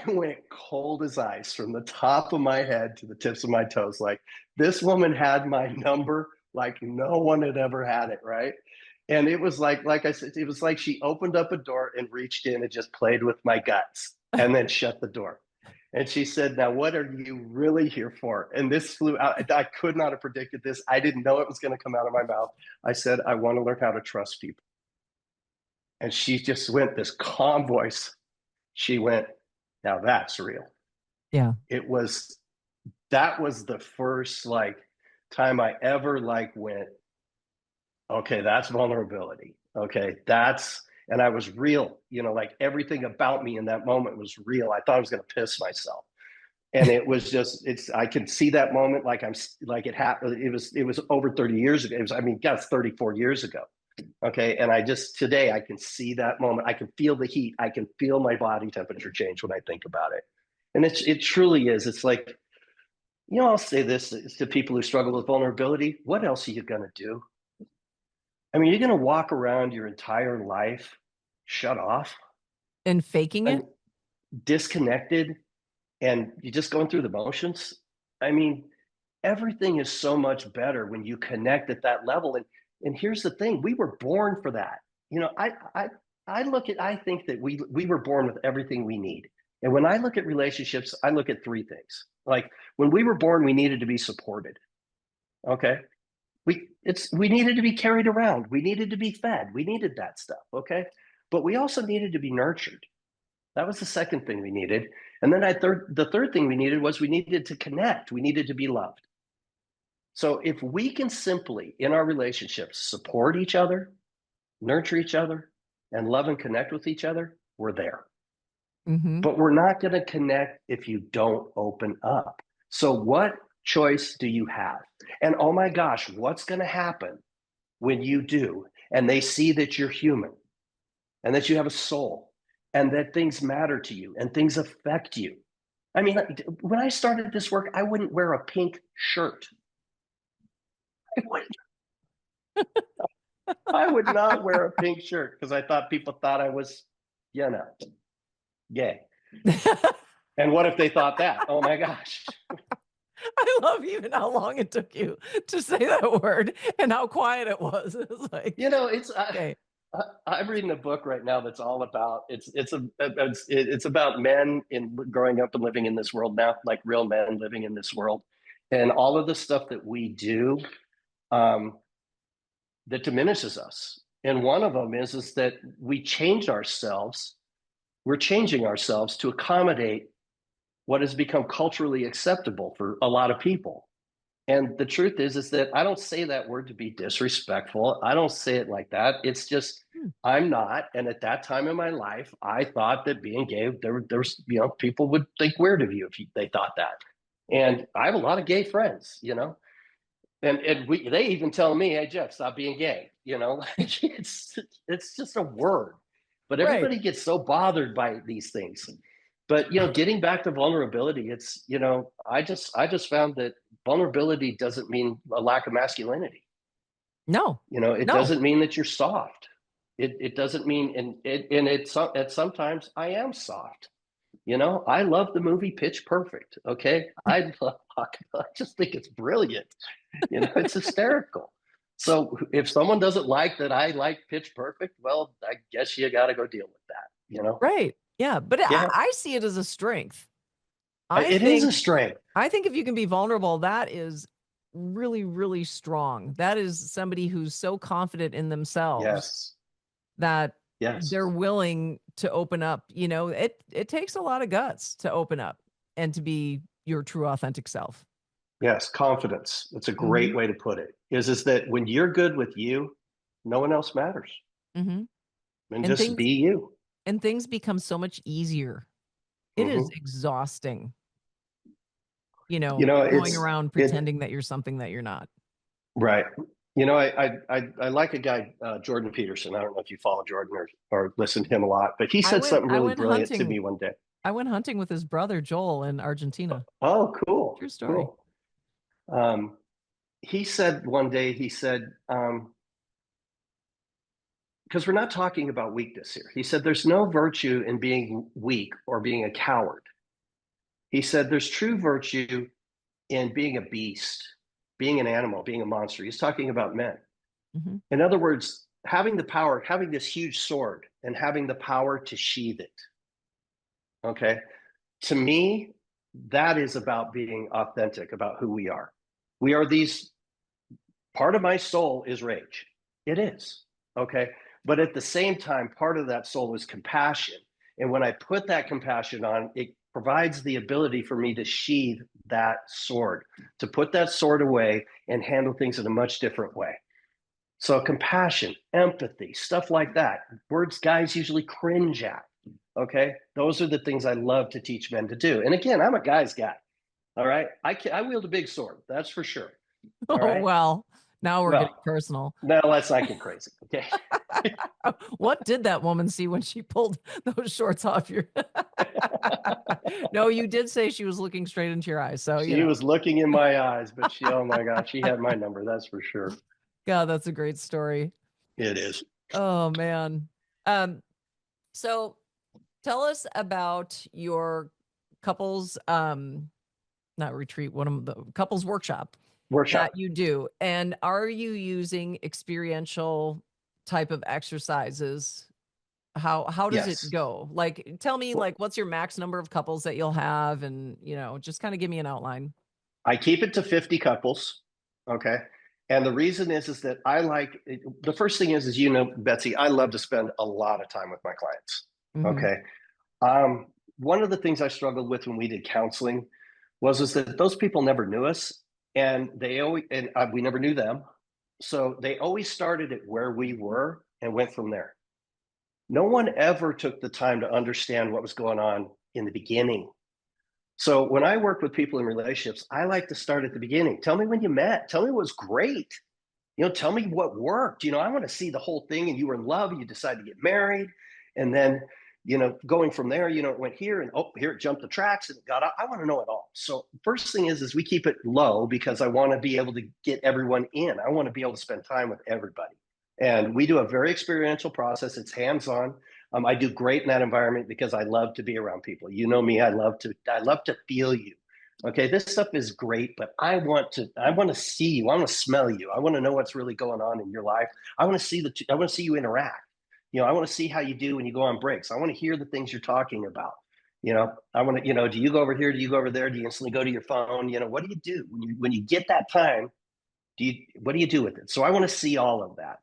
S2: went cold as ice from the top of my head to the tips of my toes. Like this woman had my number like no one had ever had it, right? And it was like I said, it was like she opened up a door and reached in and just played with my guts and then shut the door. And she said, now, what are you really here for? And this flew out. I could not have predicted this. I didn't know it was going to come out of my mouth. I said, I want to learn how to trust people. And she just went, this calm voice. She went, now that's real.
S1: Yeah.
S2: That was the first time I ever went, okay, that's vulnerability. Okay, and I was real, like everything about me in that moment was real. I thought I was going to piss myself. And it was just, I can see that moment it happened. It was over 30 years ago. It's 34 years ago. Okay. And today I can see that moment. I can feel the heat. I can feel my body temperature change when I think about it. And it truly is. It's like, I'll say this to people who struggle with vulnerability. What else are you going to do? You're going to walk around your entire life shut off
S1: And faking it?
S2: Disconnected, and you're just going through the motions. Everything is so much better when you connect at that level. And here's the thing: we were born for that. I think that we were born with everything we need. And when I look at relationships, I look at three things. Like when we were born, we needed to be supported. Okay. We needed to be carried around. We needed to be fed. We needed that stuff. Okay. But we also needed to be nurtured. That was the second thing we needed. And then the third thing we needed was we needed to connect. We needed to be loved. So if we can simply, in our relationships, support each other, nurture each other, and love and connect with each other, we're there.
S1: Mm-hmm.
S2: But we're not going to connect if you don't open up. So what choice do you have? And oh my gosh, what's going to happen when you do? And they see that you're human and that you have a soul and that things matter to you and things affect you. When I started this work, I wouldn't wear a pink shirt. I would not wear a pink shirt because I thought people thought I was, gay. And what if they thought that? Oh my gosh.
S1: I love even how long it took you to say that word and how quiet it was. It was like,
S2: it's
S1: okay.
S2: I'm reading a book right now that's all about it's about men in growing up and living in this world now, like real men living in this world, and all of the stuff that we do that diminishes us. And one of them is that we change ourselves. We're changing ourselves to accommodate what has become culturally acceptable for a lot of people. And the truth is that I don't say that word to be disrespectful. I don't say it like that. It's just I'm not. And at that time in my life, I thought that being gay, there's people would think weird of you if they thought that. And I have a lot of gay friends, and they even tell me, "Hey Jeff, stop being gay." It's just a word, but
S1: Right.
S2: everybody gets so bothered by these things. But getting back to vulnerability, it's I just found that vulnerability doesn't mean a lack of masculinity.
S1: No,
S2: It
S1: no,
S2: doesn't mean that you're soft. It doesn't mean, at sometimes I am soft. I love the movie Pitch Perfect. Okay, I just think it's brilliant. It's hysterical. So if someone doesn't like that I like Pitch Perfect, well, I guess you got to go deal with that.
S1: right. Yeah. But
S2: Yeah,
S1: I see it as a strength. I
S2: it is a
S1: think,
S2: strength.
S1: I think if you can be vulnerable, that is really, really strong. That is somebody who's so confident in themselves
S2: Yes,
S1: that
S2: yes,
S1: they're willing to open up. It takes a lot of guts to open up and to be your true authentic self.
S2: yes. Confidence. It's a great
S1: Hmm.
S2: way to put it. Is that when you're good with you, no one else matters,
S1: Hmm.
S2: and
S1: And
S2: just
S1: things
S2: be you.
S1: and things become so much easier. It is
S2: Hmm.
S1: exhausting, going
S2: It's
S1: around
S2: it
S1: pretending that you're something that you're not.
S2: right. I like a guy, Jordan Peterson. I don't know if you follow Jordan or listen to him a lot, but he
S1: I
S2: said
S1: went
S2: something
S1: I
S2: really
S1: went
S2: brilliant to
S1: hunting.
S2: me one day.
S1: I went hunting with his brother Joel in Argentina.
S2: Oh, cool,
S1: True story.
S2: cool. Um, he said one day, he said, because we're not talking about weakness here. He said, there's no virtue in being weak or being a coward. He said, there's true virtue in being a beast, being an animal, being a monster. He's talking about men.
S1: Hmm.
S2: In other words, having the power, having this huge sword and having the power to sheathe it. Okay. To me, that is about being authentic about who we are. We are these, part of my soul is rage. It is. Okay. But at the same time, part of that soul is compassion. And when I put that compassion on, it provides the ability for me to sheathe that sword, to put that sword away and handle things in a much different way. So compassion, empathy, stuff like that. Words guys usually cringe at. Okay. Those are the things I love to teach men to do. And again, I'm a guy's guy. All right. I wield a big sword. That's for sure. All
S1: Oh,
S2: right.
S1: well, now we're getting
S2: Well,
S1: personal.
S2: now let's not get crazy. Okay.
S1: What did that woman see when she pulled those shorts off your? No, you did say she was looking straight into your eyes. So,
S2: She was looking in my eyes, but oh my God, she had my number. That's for sure.
S1: God, that's a great story.
S2: It is.
S1: Oh, man. Um, so tell us about your couples, not retreat, one of the couples workshop that
S2: Workshop.
S1: you do. And are you using experiential type of exercises? How does it
S2: Yes.
S1: go? Like, tell me,
S2: Well,
S1: like, what's your max number of couples that you'll have, and just kind of give me an outline.
S2: I keep it to 50 couples. Okay. And the reason is that the first thing is, Betsy, I love to spend a lot of time with my clients.
S1: Hmm.
S2: Okay. One of the things I struggled with when we did counseling was that those people never knew us, and we never knew them. So they always started at where we were and went from there. No one ever took the time to understand what was going on in the beginning. So when I work with people in relationships, I like to start at the beginning. Tell me when you met. Tell me what was great. Tell me what worked. I want to see the whole thing. And you were in love, and you decided to get married. And then, going from there, it went here and here it jumped the tracks and it got up. I want to know it all. So first thing is we keep it low because I want to be able to get everyone in. I want to be able to spend time with everybody. And we do a very experiential process. It's hands-on. I do great in that environment because I love to be around people. You know me, I love to feel you. Okay, this stuff is great, but I want to see you. I want to smell you. I want to know what's really going on in your life. I want to see you interact. I want to see how you do when you go on breaks. I want to hear the things you're talking about. I want to, do you go over here? Do you go over there? Do you instantly go to your phone? What do you do when you get that time? What do you do with it? So I want to see all of that.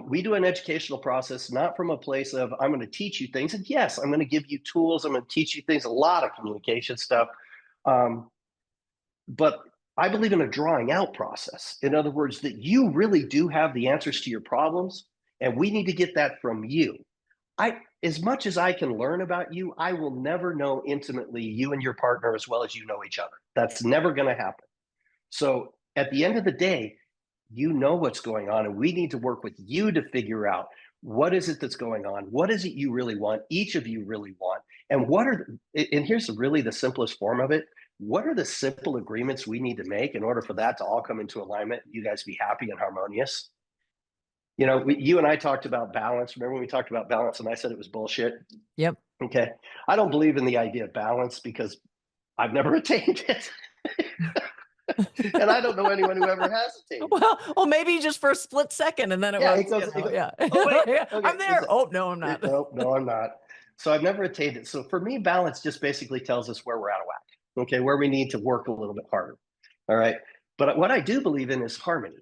S2: We do an educational process, not from a place of I'm going to teach you things. And yes, I'm going to give you tools. I'm going to teach you things, a lot of communication stuff. Um, but I believe in a drawing out process. In other words, that you really do have the answers to your problems, and we need to get that from you. As much as I can learn about you, I will never know intimately you and your partner as well as you know each other. That's never going to happen. So at the end of the day, you know what's going on, and we need to work with you to figure out what is it that's going on, what is it you really want, each of you really want, And and here's really the simplest form of it. What are the simple agreements we need to make in order for that to all come into alignment, you guys be happy and harmonious? You know, you and I talked about balance. Remember when we talked about balance and I said it was bullshit?
S1: Yep.
S2: Okay. I don't believe in the idea of balance because I've never attained it. And I don't know anyone who ever has attained it.
S1: Well, maybe just for a split second, and then it
S2: Yeah,
S1: was,
S2: it goes,
S1: yeah.
S2: oh, wait.
S1: Yeah,
S2: Okay.
S1: I'm there. Oh, no, I'm not.
S2: No, I'm not. So I've never attained it. So for me, balance just basically tells us where we're out of whack. Okay. Where we need to work a little bit harder. All right. But what I do believe in is harmony.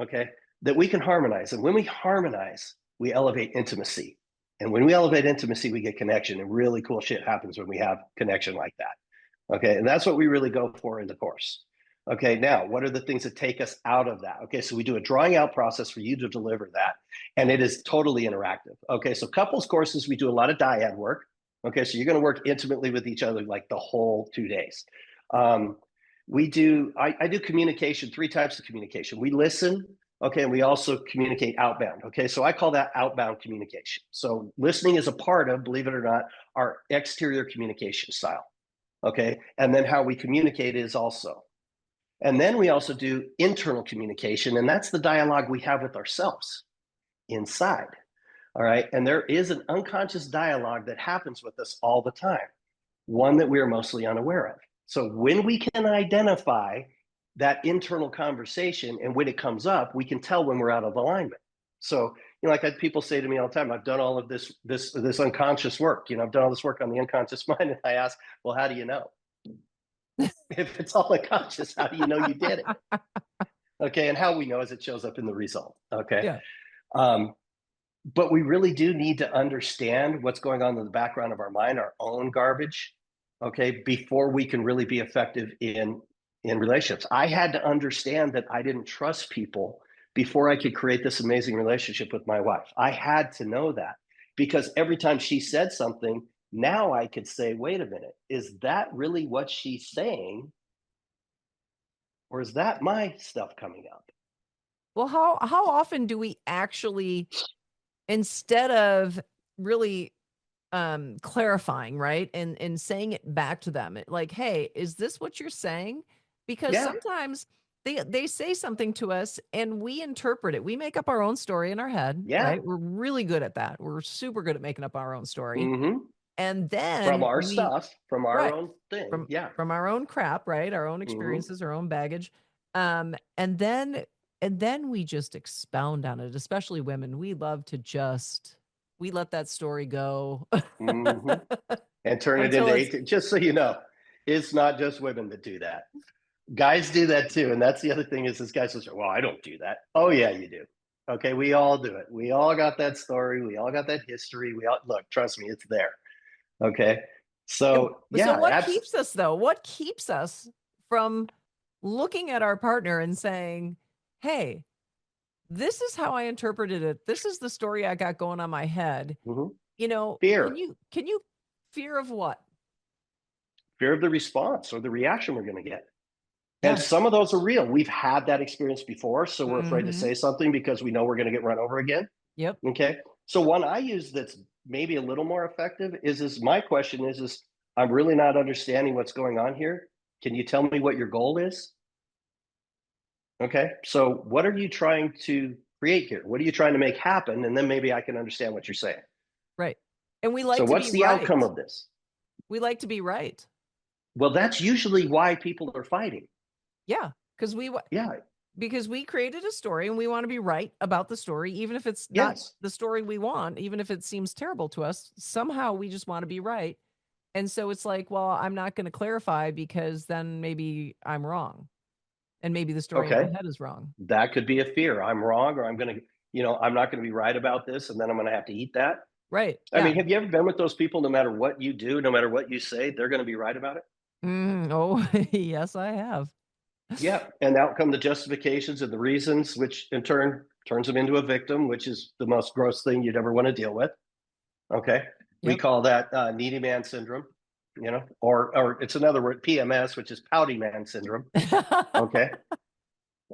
S2: Okay. That we can harmonize. And when we harmonize, we elevate intimacy. And when we elevate intimacy, we get connection. And really cool shit happens when we have connection like that. Okay. And that's what we really go for in the course. Okay. Now, what are the things that take us out of that? Okay. So we do a drawing out process for you to deliver that. And it is totally interactive. Okay. So couples courses, we do a lot of dyad work. Okay. So you're going to work intimately with each other like the whole 2 days. I do communication, 3 types of communication. We listen. Okay. And we also communicate outbound. Okay. So I call that outbound communication. So listening is a part of, believe it or not, our exterior communication style. Okay. And then how we communicate is also. And then we also do internal communication, and that's the dialogue we have with ourselves inside. All right. And there is an unconscious dialogue that happens with us all the time, one that we are mostly unaware of. So when we can identify that internal conversation and when it comes up, we can tell when we're out of alignment. So, you know, like people say to me all the time, I've done all of this unconscious work. You know, I've done all this work on the unconscious mind. And I ask, well, how do you know? If it's all unconscious, how do you know you did it? Okay. And how we know is it shows up in the result. Okay.
S1: Yeah.
S2: But we really do need to understand what's going on in the background of our mind, our own garbage, okay, before we can really be effective in relationships. I had to understand that I didn't trust people before I could create this amazing relationship with my wife. I had to know that because every time she said something, now I could say, wait a minute, is that really what she's saying? Or is that my stuff coming up?
S1: Well, how often do we actually, instead of really clarifying, right, and saying it back to them, like, hey, is this what you're saying? Because
S2: Yeah.
S1: sometimes they say something to us and we interpret it. We make up our own story in our head,
S2: Yeah.
S1: right? We're really good at that. We're super good at making up our own story.
S2: Mm-hmm.
S1: And
S2: From
S1: then
S2: our
S1: we,
S2: stuff, from our
S1: right,
S2: own thing.
S1: from
S2: Yeah.
S1: from our own crap, right? Our own
S2: Mm-hmm.
S1: experiences, our own baggage. And then we just expound on it, especially women. We love to just, we let that story go.
S2: Mm-hmm. And turn it
S1: Until
S2: into
S1: it's
S2: 18. Just so you know, it's not just women that do that. Guys do that too. And that's the other thing is this guy says, well, I don't do that. Oh, yeah, you do. Okay. We all do it. We all got that story. We all got that history. We all look, trust me, it's there. Okay. So,
S1: so
S2: yeah,
S1: what keeps us though? What keeps us from looking at our partner and saying, hey, this is how I interpreted it. This is the story I got going on my head.
S2: mm-hmm.
S1: You know,
S2: Fear,
S1: can you fear of what?
S2: fear of the response or the reaction we're going to get. And
S1: Yeah.
S2: some of those are real. We've had that experience before. So we're afraid to
S1: Mm-hmm.
S2: say something because we know we're going to get run over again.
S1: Yep.
S2: Okay. So one I use that's maybe a little more effective is my question is I'm really not understanding what's going on here. Can you tell me what your goal is? Okay. So what are you trying to create here? What are you trying to make happen? And then maybe I can understand what you're saying.
S1: Right. And we
S2: So
S1: like to be
S2: what's the
S1: right.
S2: outcome of this?
S1: We like to be right.
S2: Well, that's usually why people are fighting.
S1: Yeah.
S2: Yeah.
S1: Because we created a story and we want to be right about the story, even if it's not
S2: Yes.
S1: the story we want, even if it seems terrible to us, somehow we just want to be right. And so it's like, well, I'm not going to clarify because then maybe I'm wrong. And maybe the story in my
S2: Okay.
S1: head is wrong.
S2: That could be a fear. I'm wrong, or I'm going to, I'm not going to be right about this. And then I'm going to have to eat that.
S1: Right.
S2: I
S1: Yeah.
S2: mean, have you ever been with those people, no matter what you do, no matter what you say, they're going to be right about it?
S1: Oh, yes, I have.
S2: Yeah. And out come the justifications and the reasons, which in turn turns them into a victim, which is the most gross thing you'd ever want to deal with. Okay. We
S1: Yep.
S2: call that needy man syndrome, or it's another word, PMS, which is pouty man syndrome. Okay.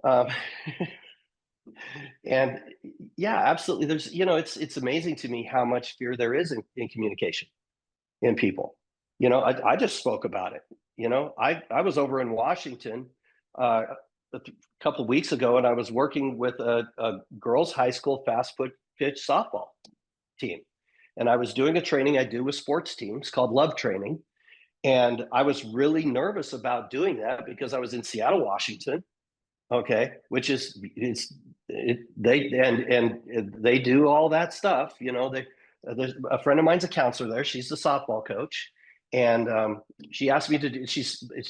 S2: Um, and yeah, absolutely. There's, it's amazing to me how much fear there is in communication. in people. I just spoke about it. I was over in Washington a couple of weeks ago, and I was working with a girls' high school fast pitch softball team. And I was doing a training I do with sports teams called Love Training. And I was really nervous about doing that because I was in Seattle, Washington, okay, which is they do all that stuff. There's a friend of mine's a counselor there. She's the softball coach, and she asked me to do.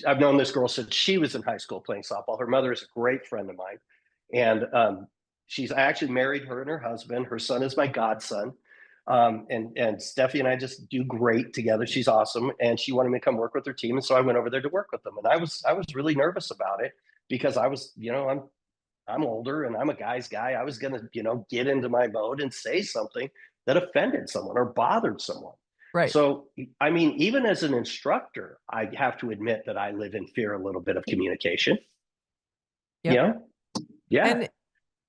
S2: I've known this girl since she was in high school playing softball. Her mother is a great friend of mine, and I actually married her and her husband. Her son is my godson. And Steffi and I just do great together. She's awesome, and she wanted me to come work with her team, and so I went over there to work with them. And I was really nervous about it because I was, I'm older and I'm a guy's guy. I was gonna, get into my mode and say something that offended someone or bothered someone.
S1: Right.
S2: So, I mean, even as an instructor, I have to admit that I live in fear a little bit of communication.
S1: Yep.
S2: Yeah.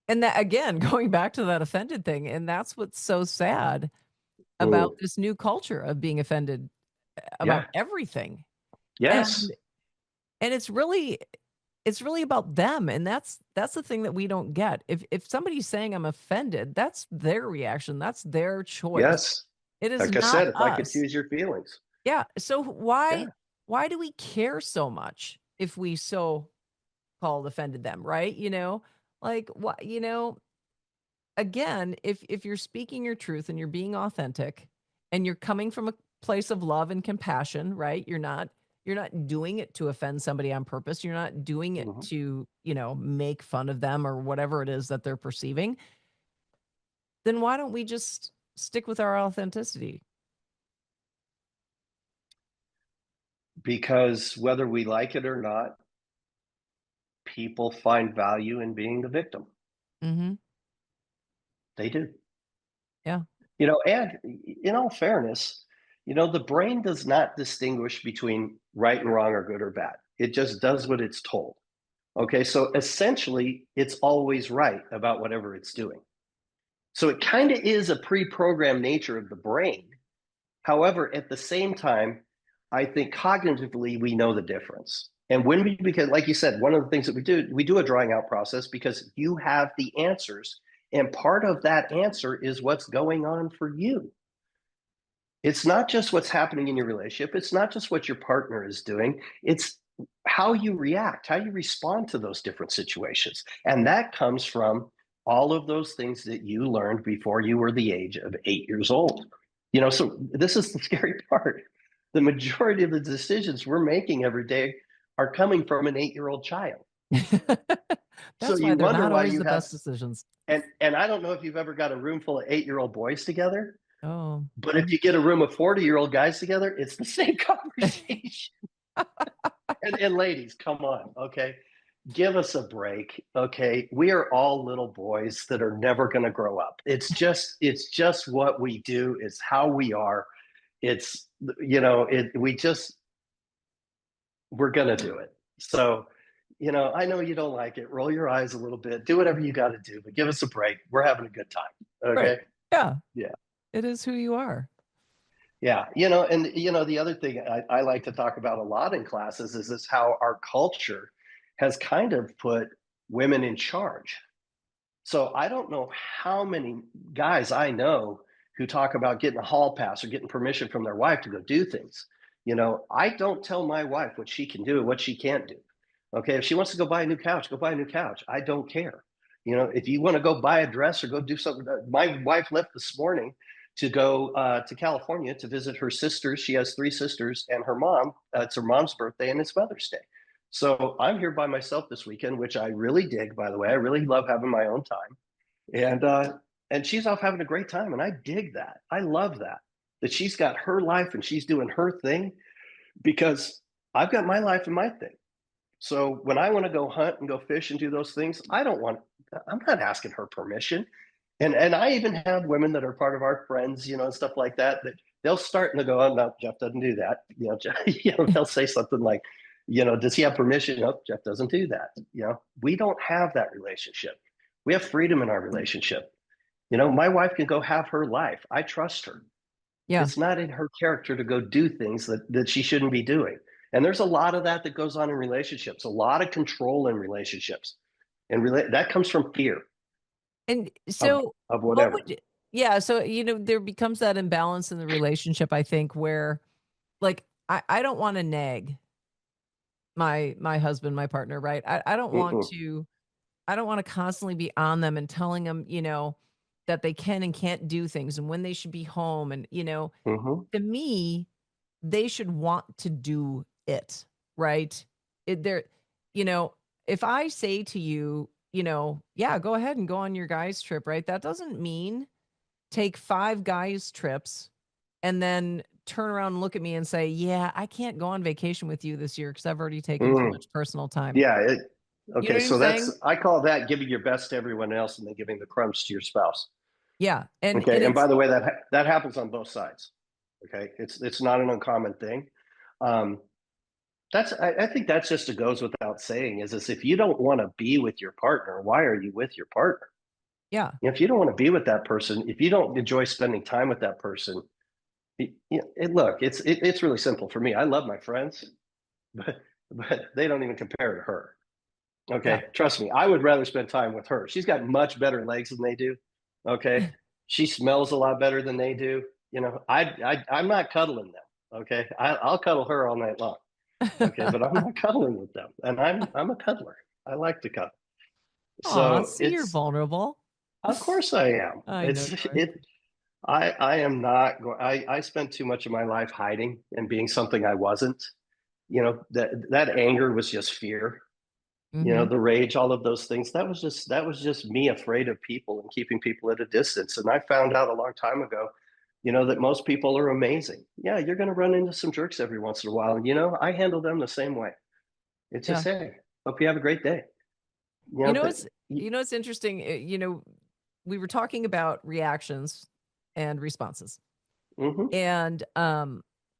S1: And that, again, going back to that offended thing, and that's what's so sad about this new culture of being offended about everything.
S2: Yes.
S1: And it's really about them, and that's the thing that we don't get. If somebody's saying I'm offended, that's their reaction, that's their choice.
S2: Yes.
S1: It is
S2: Like I
S1: not
S2: said, if I could
S1: us.
S2: choose your feelings.
S1: Yeah. So
S2: Yeah.
S1: why do we care so much if we so called offended them, right? Like what, again, if you're speaking your truth and you're being authentic and you're coming from a place of love and compassion, right? You're not doing it to offend somebody on purpose. You're not doing it to, make fun of them or whatever it is that they're perceiving. Then why don't we just stick with our authenticity?
S2: Because whether we like it or not, people find value in being the victim.
S1: Mm-hmm.
S2: They do.
S1: Yeah.
S2: And in all fairness, the brain does not distinguish between right and wrong or good or bad. It just does what it's told. Okay, so essentially, it's always right about whatever it's doing. So it kind of is a pre-programmed nature of the brain. However, at the same time, I think cognitively we know the difference. And because like you said, one of the things that we do a drawing out process because you have the answers. And part of that answer is what's going on for you. It's not just what's happening in your relationship. It's not just what your partner is doing. It's how you react, how you respond to those different situations. And that comes from all of those things that you learned before you were the age of 8 years old. So this is the scary part. The majority of the decisions we're making every day are coming from an 8-year-old child. So
S1: That's why
S2: you
S1: they're
S2: wonder
S1: not
S2: why
S1: always
S2: you
S1: the
S2: have,
S1: best decisions.
S2: and I don't know if you've ever got a room full of 8-year-old boys together,
S1: Oh.
S2: but if you get a room of 40-year-old guys together, it's the same conversation. And ladies, come on, okay? Give us a break, okay? We are all little boys that are never going to grow up. It's just what we do. It's how we are. It's we're going to do it. So, I know you don't like it. Roll your eyes a little bit. Do whatever you got to do, but give us a break. We're having a good time.
S1: Right.
S2: Okay?
S1: Yeah.
S2: Yeah.
S1: It is who you are.
S2: Yeah, and the other thing I like to talk about a lot in classes is this how our culture has kind of put women in charge. So I don't know how many guys I know who talk about getting a hall pass or getting permission from their wife to go do things. I don't tell my wife what she can do and what she can't do. Okay, if she wants to go buy a new couch, go buy a new couch. I don't care. If you want to go buy a dress or go do something. My wife left this morning to go to California to visit her sisters. She has 3 sisters and her mom. It's her mom's birthday and it's Mother's Day. So I'm here by myself this weekend, which I really dig, by the way. I really love having my own time. And she's off having a great time. And I dig that. I love that she's got her life and she's doing her thing because I've got my life and my thing. So when I want to go hunt and go fish and do those things, I'm not asking her permission. And I even have women that are part of our friends, and stuff like that they'll start and they'll go, oh no, Jeff doesn't do that. They'll say something like, does he have permission? No, Jeff doesn't do that. We don't have that relationship. We have freedom in our relationship. My wife can go have her life. I trust her.
S1: Yeah.
S2: It's not in her character to go do things that she shouldn't be doing. And there's a lot of that that goes on in relationships, a lot of control in relationships. And that comes from fear
S1: And
S2: of,
S1: so
S2: of
S1: what
S2: whatever.
S1: would yeah, so there becomes that imbalance in the relationship, I think, where like I don't want to nag my husband, my partner, right? I don't want
S2: Mm-mm.
S1: to constantly be on them and telling them, that they can and can't do things and when they should be home. And,
S2: Mm-hmm.
S1: to me, they should want to do it, right? They're, you know, if I say to you, yeah, go ahead and go on your guys' trip, right? That doesn't mean take 5 guys' trips and then turn around and look at me and say, yeah, I can't go on vacation with you this year because I've already taken too
S2: Mm.
S1: much personal time.
S2: Yeah.
S1: You know
S2: Okay.
S1: what I'm
S2: So
S1: saying?
S2: I call that giving your best to everyone else and then giving the crumbs to your spouse.
S1: Yeah. And
S2: Okay. And by
S1: it's,
S2: the way, that happens on both sides. Okay. It's not an uncommon thing. Um, I think that's just a goes without saying is if you don't want to be with your partner, why are you with your partner?
S1: yeah.
S2: If you don't want to be with that person, if you don't enjoy spending time with that person, look, it's really simple for me. I love my friends, but they don't even compare to her.
S1: Yeah.
S2: Okay, trust me, I would rather spend time with her. She's got much better legs than they do. Okay, she smells a lot better than they do. I'm not cuddling them. Okay, I'll cuddle her all night long. Okay, but I'm not cuddling with them, and I'm a cuddler. I like to cuddle.
S1: Aw,
S2: So
S1: see, you're
S2: it's
S1: vulnerable.
S2: of course I am.
S1: I know
S2: It's
S1: you are.
S2: it. I am not. I spent too much of my life hiding and being something I wasn't. That anger was just fear.
S1: Mhm.
S2: The rage, all of those things. That was just me afraid of people and keeping people at a distance. And I found out a long time ago, that most people are amazing. Yeah, you're going to run into some jerks every once in a while, and I handle them the same way. It's
S1: Yeah.
S2: just, hey, hope you have a great day.
S1: You
S2: You know,
S1: know
S2: that,
S1: what's it's interesting, we were talking about reactions and responses.
S2: mm-hmm,
S1: And,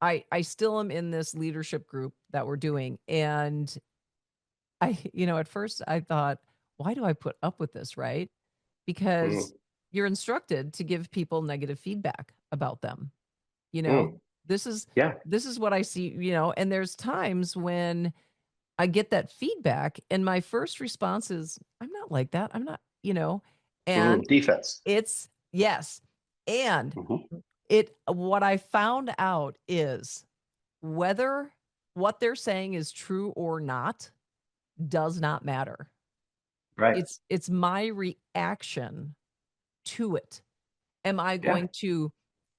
S1: I still am in this leadership group that we're doing, and at first I thought, "Why do I put up with this?" Right? Because
S2: mm,
S1: you're instructed to give people negative feedback about them. You know,
S2: mm,
S1: this is
S2: yeah,
S1: this is what I see, and there's times when I get that feedback and my first response is, "I'm not like that. I'm not," and
S2: defense.
S1: it's yes. And
S2: Mm-hmm,
S1: what I found out is whether what they're saying is true or not does not matter.
S2: right.
S1: It's my reaction to it. Am I
S2: Yeah.
S1: going to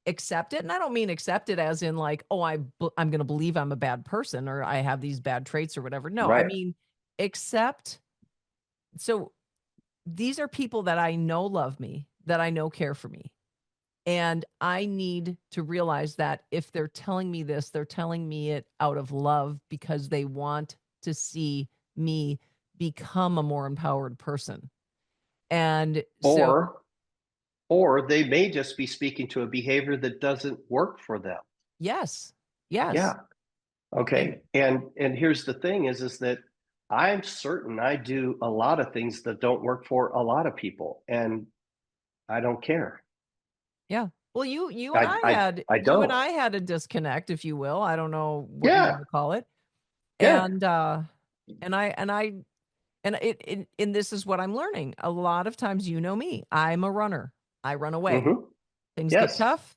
S1: accept it? And I don't mean accept it as in like, "Oh, I'm gonna believe I'm a bad person or I have these bad traits or whatever." No, I
S2: Right.
S1: mean, accept so these are people that I know love me, that I know care for me. And I need to realize that if they're telling me this, they're telling me it out of love because they want to see me become a more empowered person. And so,
S2: Or or they may just be speaking to a behavior that doesn't work for them.
S1: yes, yes.
S2: Yeah.
S1: And
S2: Okay. And here's the thing is that I'm certain I do a lot of things that don't work for a lot of people, and I don't care.
S1: yeah. Well,
S2: I
S1: you and
S2: don't.
S1: I had a disconnect, if you will. I don't know what you
S2: Yeah.
S1: want to call it.
S2: Yeah.
S1: And and I and this is what I'm learning. A lot of times, me, I'm a runner. I run away.
S2: Mm-hmm.
S1: Things get
S2: Yes.
S1: tough,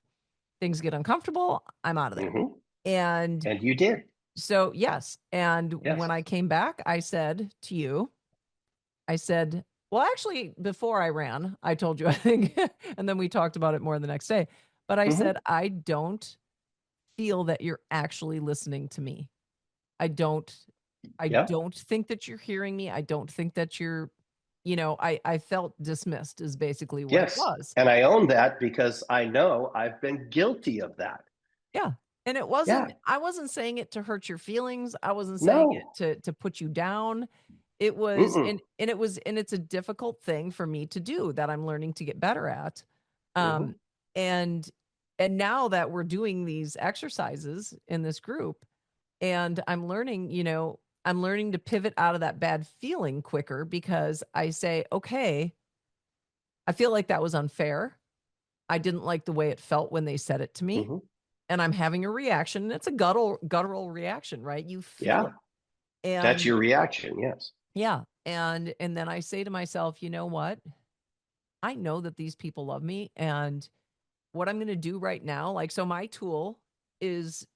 S1: things get uncomfortable, I'm out of there.
S2: Mm-hmm.
S1: And
S2: And you did.
S1: so, yes, and
S2: Yes.
S1: when I came back, I said to you, I said, well, actually, before I ran, I told you, I think, and then we talked about it more the next day. But I
S2: Mm-hmm.
S1: said, I don't feel that you're actually listening to me. I don't, I
S2: Yeah.
S1: don't think that you're hearing me. I don't think that you're, I felt dismissed is basically what it
S2: Yes.
S1: was.
S2: And I own that because I know I've been guilty of that.
S1: Yeah, and
S2: Yeah.
S1: I wasn't saying it to hurt your feelings, I wasn't saying it
S2: No.
S1: to put you down. It was
S2: Mm-mm.
S1: and it's a difficult thing for me to do that I'm learning to get better at.
S2: Mm-hmm.
S1: Um, and now that we're doing these exercises in this group and I'm learning to pivot out of that bad feeling quicker because I say, "Okay, I feel like that was unfair. I didn't like the way it felt when they said it to me,
S2: Hmm.
S1: and I'm having a reaction, and it's a guttural reaction, right? You feel
S2: Yeah,
S1: it.
S2: that's
S1: And
S2: your reaction. Yes.
S1: yeah, and then I say to myself, "You know what? I know that these people love me, and what I'm gonna do right now," like, so my tool is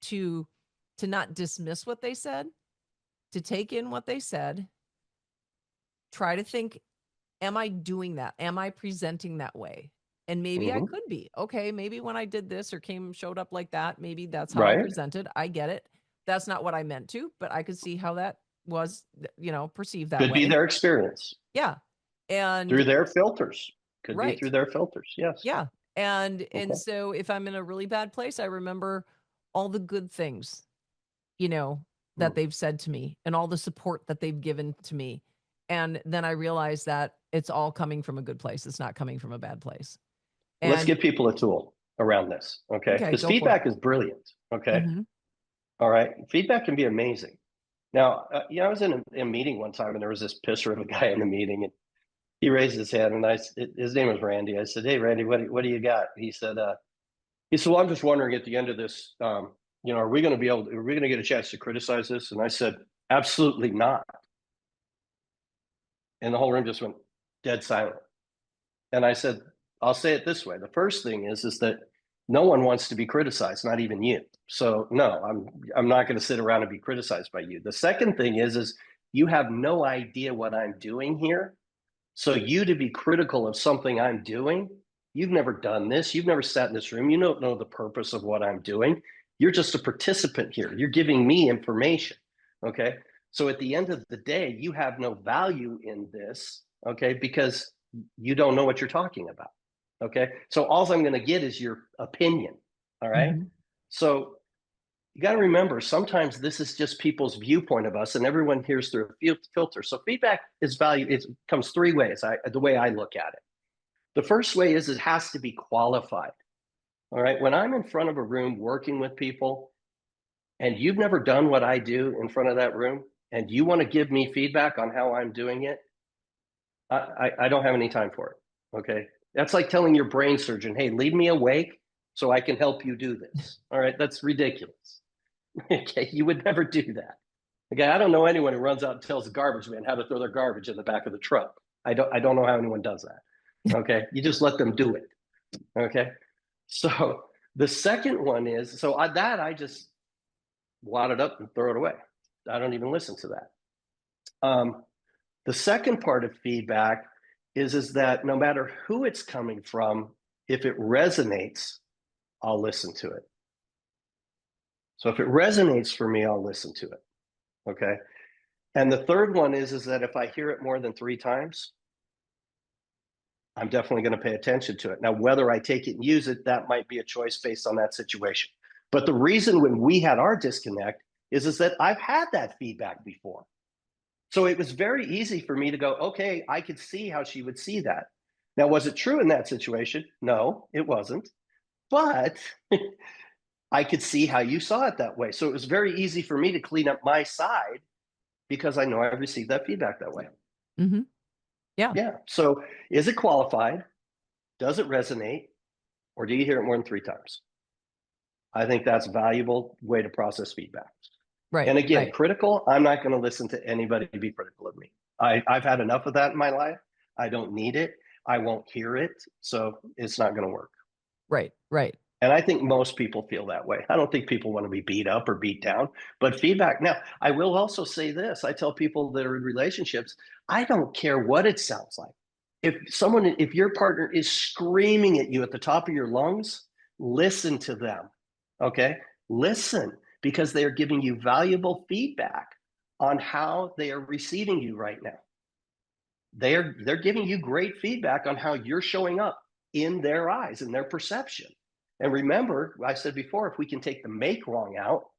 S1: to not dismiss what they said, to take in what they said, try to think, am I doing that? Am I presenting that way? And maybe I
S2: Hmm.
S1: could be. Okay, maybe when I did this or showed up like that, maybe that's how I
S2: Right.
S1: presented. I get it. That's not what I meant to, but I could see how that was, perceived that
S2: Could be
S1: way.
S2: their experience
S1: Yeah.
S2: through
S1: And
S2: their filters. Could be
S1: right.
S2: through their filters. Yes.
S1: Yeah. And
S2: Okay.
S1: so if I'm in a really bad place, I remember all the good things, you know, that
S2: Hmm.
S1: they've said to me and all the support that they've given to me. And then I realize that it's all coming from a good place. It's not coming from a bad place.
S2: Let's
S1: And
S2: give people a tool around this. Okay.
S1: okay,
S2: Because
S1: go for it.
S2: feedback is brilliant. Okay.
S1: Mhm.
S2: All right. Feedback can be amazing. Now, I was in a meeting one time and there was this pisser of a guy in the meeting and he raised his hand and his name was Randy. I said, "Hey, Randy, what do you got?" He said, "Well, I'm just wondering at the end of this, are we going to are we going to get a chance to criticize this?" And I said, "Absolutely not." And the whole room just went dead silent. And I said, I'll say it this way. The first thing is that no one wants to be criticized, not even you. So no, I'm not going to sit around and be criticized by you. The second thing is you have no idea what I'm doing here. So you to be critical of something I'm doing, you've never done this. You've never sat in this room. You don't know the purpose of what I'm doing. You're just a participant here. You're giving me information. Okay. So at the end of the day, you have no value in this. Okay. Because you don't know what you're talking about. Okay. So all I'm going to get is your opinion. All right.
S1: Mhm.
S2: So you got to remember sometimes this is just people's viewpoint of us and everyone hears through a filter. So feedback is value. It comes three ways. The way I look at it, the first way is it has to be qualified. All right. When I'm in front of a room working with people and you've never done what I do in front of that room and you want to give me feedback on how I'm doing it, I don't have any time for it. Okay. That's like telling your brain surgeon, "Hey, leave me awake so I can help you do this." All right. That's ridiculous. Okay. You would never do that. Okay, I don't know anyone who runs out and tells the garbage man how to throw their garbage in the back of the truck. I don't know how anyone does that. Okay. You just let them do it. Okay. So the second one is I just wad it up and throw it away. I don't even listen to that. The second part of feedback is that no matter who it's coming from, if it resonates, I'll listen to it. So if it resonates for me, I'll listen to it. Okay. And the third one is that if I hear it more than 3 times, I'm definitely going to pay attention to it. Now, whether I take it and use it, that might be a choice based on that situation. But the reason when we had our disconnect is that I've had that feedback before. So it was very easy for me to go, okay, I could see how she would see that. Now, was it true in that situation? No, it wasn't. But I could see how you saw it that way. So it was very easy for me to clean up my side because I know I received that feedback that way.
S1: Mhm. Yeah.
S2: Yeah. So is it qualified? Does it resonate? Or do you hear it more than 3 times? I think that's a valuable way to process feedback.
S1: Right,
S2: And again,
S1: right.
S2: critical, I'm not going to listen to anybody be critical of me. I've had enough of that in my life. I don't need it. I won't hear it. So it's not going to work.
S1: Right, right.
S2: And I think most people feel that way. I don't think people want to be beat up or beat down, but feedback. Now, I will also say this. I tell people that are in relationships, I don't care what it sounds like. If your partner is screaming at you at the top of your lungs, listen to them. Okay? Listen because they are giving you valuable feedback on how they are receiving you right now. They're giving you great feedback on how you're showing up in their eyes and their perception. And remember, I said before, if we can take the make wrong out,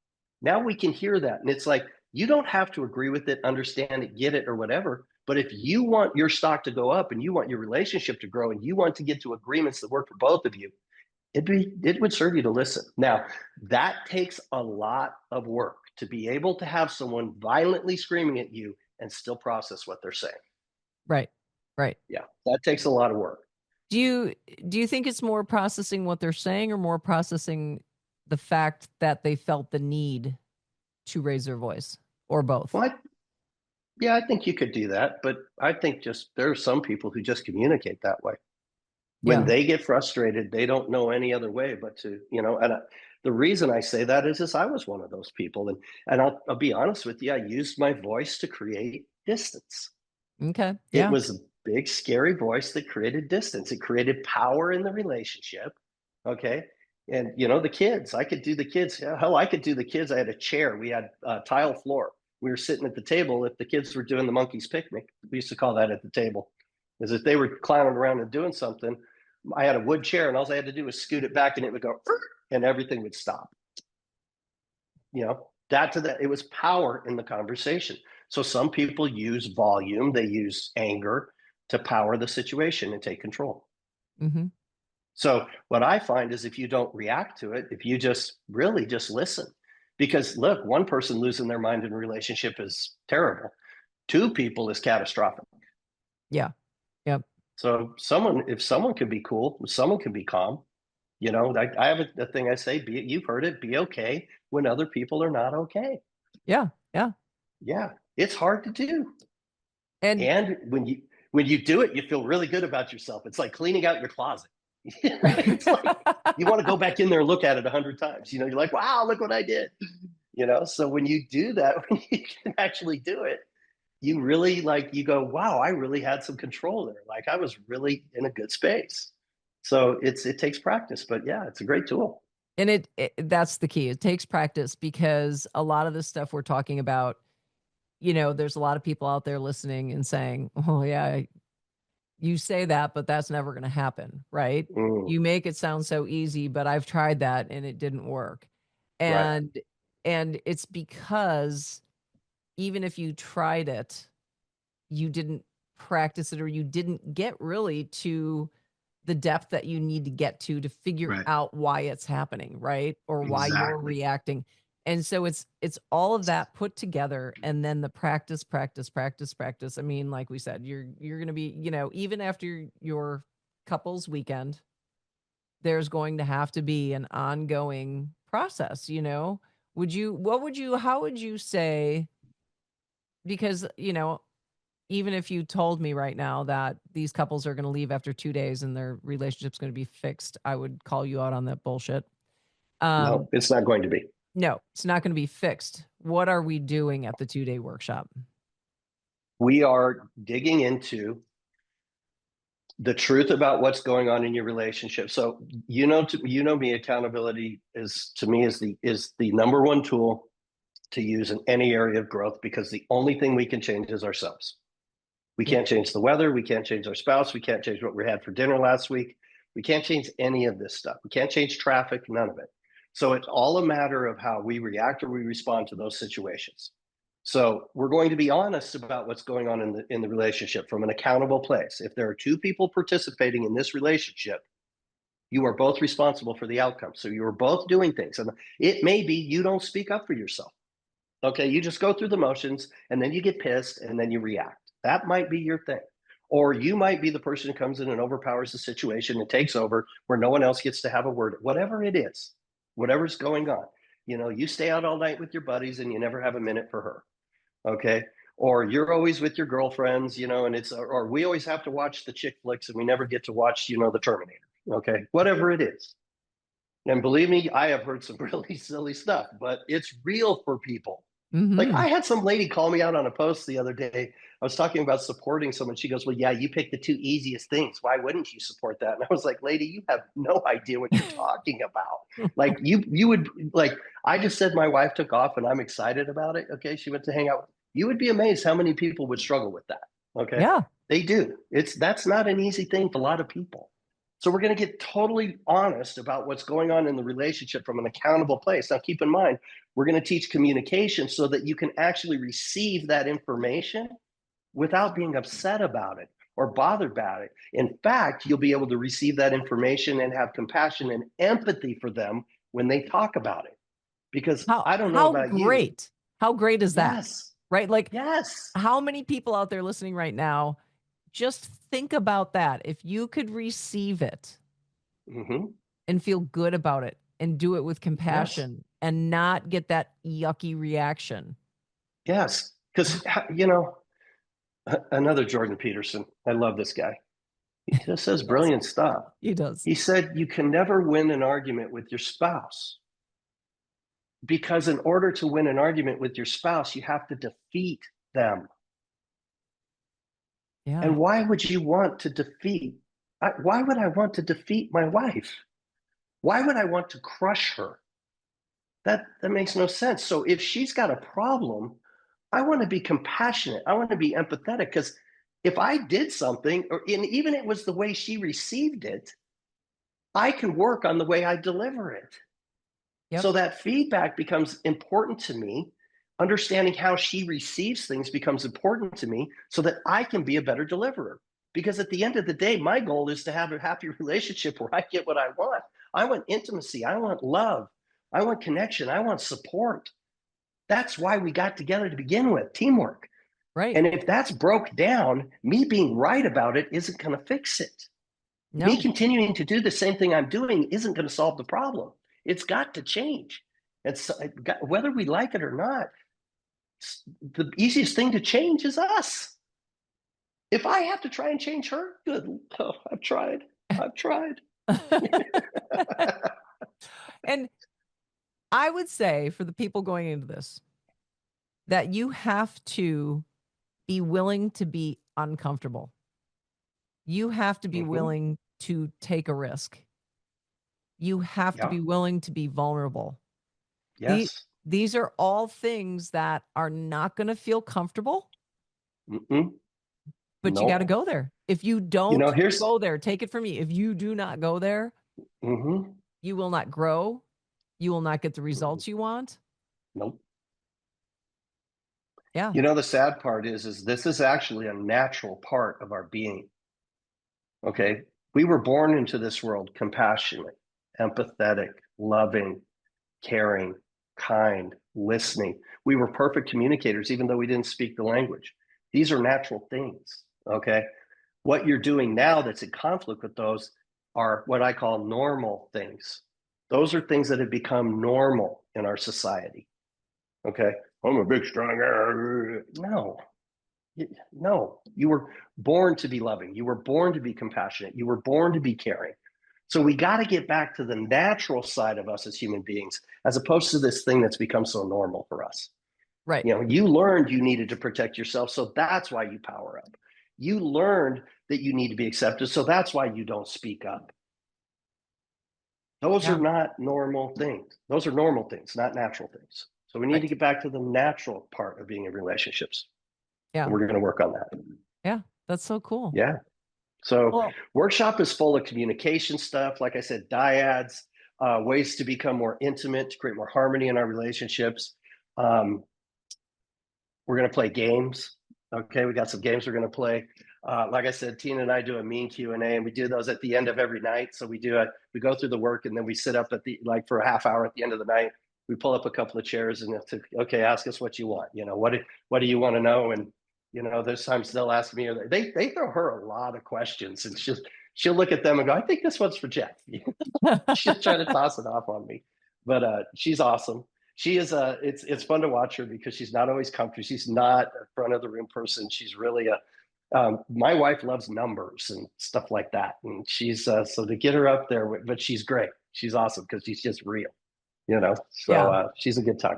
S2: now we can hear that. And it's like, you don't have to agree with it, understand it, get it, or whatever. But if you want your stock to go up and you want your relationship to grow and you want to get to agreements that work for both of you, it would serve you to listen. Now, that takes a lot of work to be able to have someone violently screaming at you and still process what they're saying.
S1: Right, right.
S2: Yeah, that takes a lot of work.
S1: Do you think it's more processing what they're saying or more processing the fact that they felt the need to raise their voice, or both?
S2: Well, yeah, I think you could do that, but I think just there are some people who just communicate that way. When
S1: Yeah.
S2: they get frustrated, they don't know any other way but to, and the reason I say that is I was one of those people. And I'll be honest with you, I used my voice to create distance.
S1: Okay.
S2: It
S1: Yeah.
S2: was a big, scary voice that created distance. It created power in the relationship. Okay. And, the kids, I could do the kids. Hell, I could do the kids. I had a chair. We had a tile floor. We were sitting at the table. If the kids were doing the monkey's picnic, we used to call that at the table, is if they were clowning around and doing something, I had a wood chair and all I had to do was scoot it back and it would go, and everything would stop. It was power in the conversation. So some people use volume, they use anger to power the situation and take control.
S1: Mm-hmm.
S2: So what I find is if you don't react to it, if you just really just listen, because look, one person losing their mind in a relationship is terrible. Two people is catastrophic.
S1: Yeah. Yep.
S2: So if someone can be cool, someone can be calm. I have a thing I say, you've heard it, be okay when other people are not okay.
S1: Yeah. Yeah.
S2: Yeah, it's hard to do.
S1: And
S2: And when you do it, you feel really good about yourself. It's like cleaning out your closet. It's like you want to go back in there and look at it 100 times. You're like, wow, look what I did. So when you do that, when you can actually do it, you really you go, wow, I really had some control there. Like I was really in a good space. So it takes practice, but yeah, it's a great tool.
S1: and that's the key. It takes practice because a lot of the stuff we're talking about, there's a lot of people out there listening and saying, "Oh yeah, you say that, but that's never going to happen," right?
S2: Mm,
S1: You make it sound so easy, but I've tried that and it didn't work.
S2: right,
S1: And it's because even if you tried it, you didn't practice it or you didn't get really to the depth that you need to get to figure
S2: right,
S1: out why it's happening, right? Or why you're
S2: exactly.
S1: reacting. And so it's all of that put together and then the practice, practice, practice, practice. I mean, like we said, you're going to be, even after your couples weekend, there's going to have to be an ongoing process. How would you say, because, even if you told me right now that these couples are going to leave after 2 days and their relationship's going to be fixed, I would call you out on that bullshit.
S2: No,
S1: Um,
S2: it's not going to be.
S1: no, it's not going to be fixed. What are we doing at the 2-day workshop?
S2: We are digging into the truth about what's going on in your relationship. So me, accountability is to me is the number one tool to use in any area of growth because the only thing we can change is ourselves. We
S1: Yep.
S2: can't change the weather. We can't change our spouse. We can't change what we had for dinner last week. We can't change any of this stuff. We can't change traffic, none of it. So it's all a matter of how we react or we respond to those situations. So we're going to be honest about what's going on in the relationship from an accountable place. If there are two people participating in this relationship, you are both responsible for the outcome. So you are both doing things. And it may be you don't speak up for yourself. Okay, you just go through the motions and then you get pissed and then you react. That might be your thing. Or you might be the person who comes in and overpowers the situation and takes over where no one else gets to have a word. Whatever it is, whatever's going on. You stay out all night with your buddies and you never have a minute for her. Okay. Or you're always with your girlfriends, and or we always have to watch the chick flicks and we never get to watch, the Terminator. Okay. Whatever it is. And believe me, I have heard some really silly stuff, but it's real for people. Like
S1: Mm-hmm.
S2: I had some lady call me out on a post the other day. I was talking about supporting someone. She goes, "Well, yeah, you picked the two easiest things. Why wouldn't you support that?" And I was like, "Lady, you have no idea what you're talking about. Like you would like I just said my wife took off and I'm excited about it. Okay, she went to hang out. You would be amazed how many people would struggle with that. Okay,
S1: Yeah.
S2: they do. That's not an easy thing for a lot of people. So we're going to get totally honest about what's going on in the relationship from an accountable place. Now, keep in mind, we're going to teach communication so that you can actually receive that information without being upset about it or bothered about it. In fact, you'll be able to receive that information and have compassion and empathy for them when they talk about it. Because
S1: How
S2: I don't know
S1: how
S2: about you.
S1: great. How great is that?
S2: Yes.
S1: Right? Like
S2: Yes.
S1: how many people out there listening right now just think about that. If you could receive it
S2: Hmm.
S1: and feel good about it and do it with
S2: Yes.
S1: compassion and not get that yucky reaction.
S2: Yes. Because, another Jordan Peterson, I love this guy. He just says
S1: He does.
S2: brilliant stuff.
S1: He does.
S2: He said, you can never win an argument with your spouse because in order to win an argument with your spouse, you have to defeat them.
S1: Yeah.
S2: And why would you want to defeat? Why would I want to defeat my wife? Why would I want to crush her? That makes no sense. So if she's got a problem, I want to be compassionate. I want to be empathetic because if I did something, and even it was the way she received it, I can work on the way I deliver it.
S1: Yep.
S2: So that feedback becomes important to me. Understanding how she receives things becomes important to me so that I can be a better deliverer. Because at the end of the day, my goal is to have a happy relationship where I get what I want. I want intimacy. I want love. I want connection. I want support. That's why we got together to begin with, teamwork.
S1: Right.
S2: And if that's broke down, me being right about it isn't going to fix it. Me
S1: No.
S2: continuing to do the same thing I'm doing isn't going to solve the problem. It's got to change. It's whether we like it or not. The easiest thing to change is us. If I have to try and change her, good. Oh, I've tried. I've tried.
S1: And I would say for the people going into this that you have to be willing to be uncomfortable. You have to be
S2: Mm-hmm.
S1: willing to take a risk. You have to
S2: Yeah.
S1: be willing to be vulnerable. The,
S2: Yes.
S1: these are all things that are not going to feel comfortable,
S2: Mm-mm.
S1: but you got to
S2: Nope.
S1: go there. If you don't
S2: Here's.
S1: go there, take it from me. If you do not go there,
S2: Mm-hmm.
S1: you will not grow. You will not get the results you want.
S2: Nope.
S1: Yeah.
S2: The sad part is this is actually a natural part of our being. Okay. We were born into this world compassionate, empathetic, loving, caring, kind, listening. We were perfect communicators, even though we didn't speak the language. These are natural things. Okay. What you're doing now that's in conflict with those are what I call normal things. Those are things that have become normal in our society. Okay. I'm a big, strong. No, no, you were born to be loving. You were born to be compassionate. You were born to be caring. So we got to get back to the natural side of us as human beings, as opposed to this thing that's become so normal for us.
S1: Right.
S2: You learned you needed to protect yourself. So that's why you power up. You learned that you need to be accepted. So that's why you don't speak up. Those are
S1: Yeah.
S2: not normal things. Those are normal things, not natural things. So we need to
S1: Right.
S2: get back to the natural part of being in relationships. And
S1: Yeah.
S2: we're going to work on that.
S1: Yeah. That's so cool.
S2: Yeah. So
S1: Well,
S2: workshop is full of communication stuff. Like I said, dyads, ways to become more intimate, to create more harmony in our relationships. Um, we're going to play games. Okay, we got some games we're going to play. Like I said, Tina and I do a mean Q&A, and we do those at the end of every night. So we go through the work, and then we sit up at for a half hour at the end of the night. We pull up a couple of chairs and okay, ask us what you want. What do you want to know? And there's times they'll ask me, or they throw her a lot of questions, and she'll look at them and go, I think this one's for Jeff. She'll try to toss it off on me, but she's awesome. She is it's fun to watch her because she's not always comfortable. She's not a front of the room person. She's really my wife loves numbers and stuff like that, and she's so to get her up there, but she's great. She's awesome because she's just real, so
S1: yeah.
S2: she's a good time.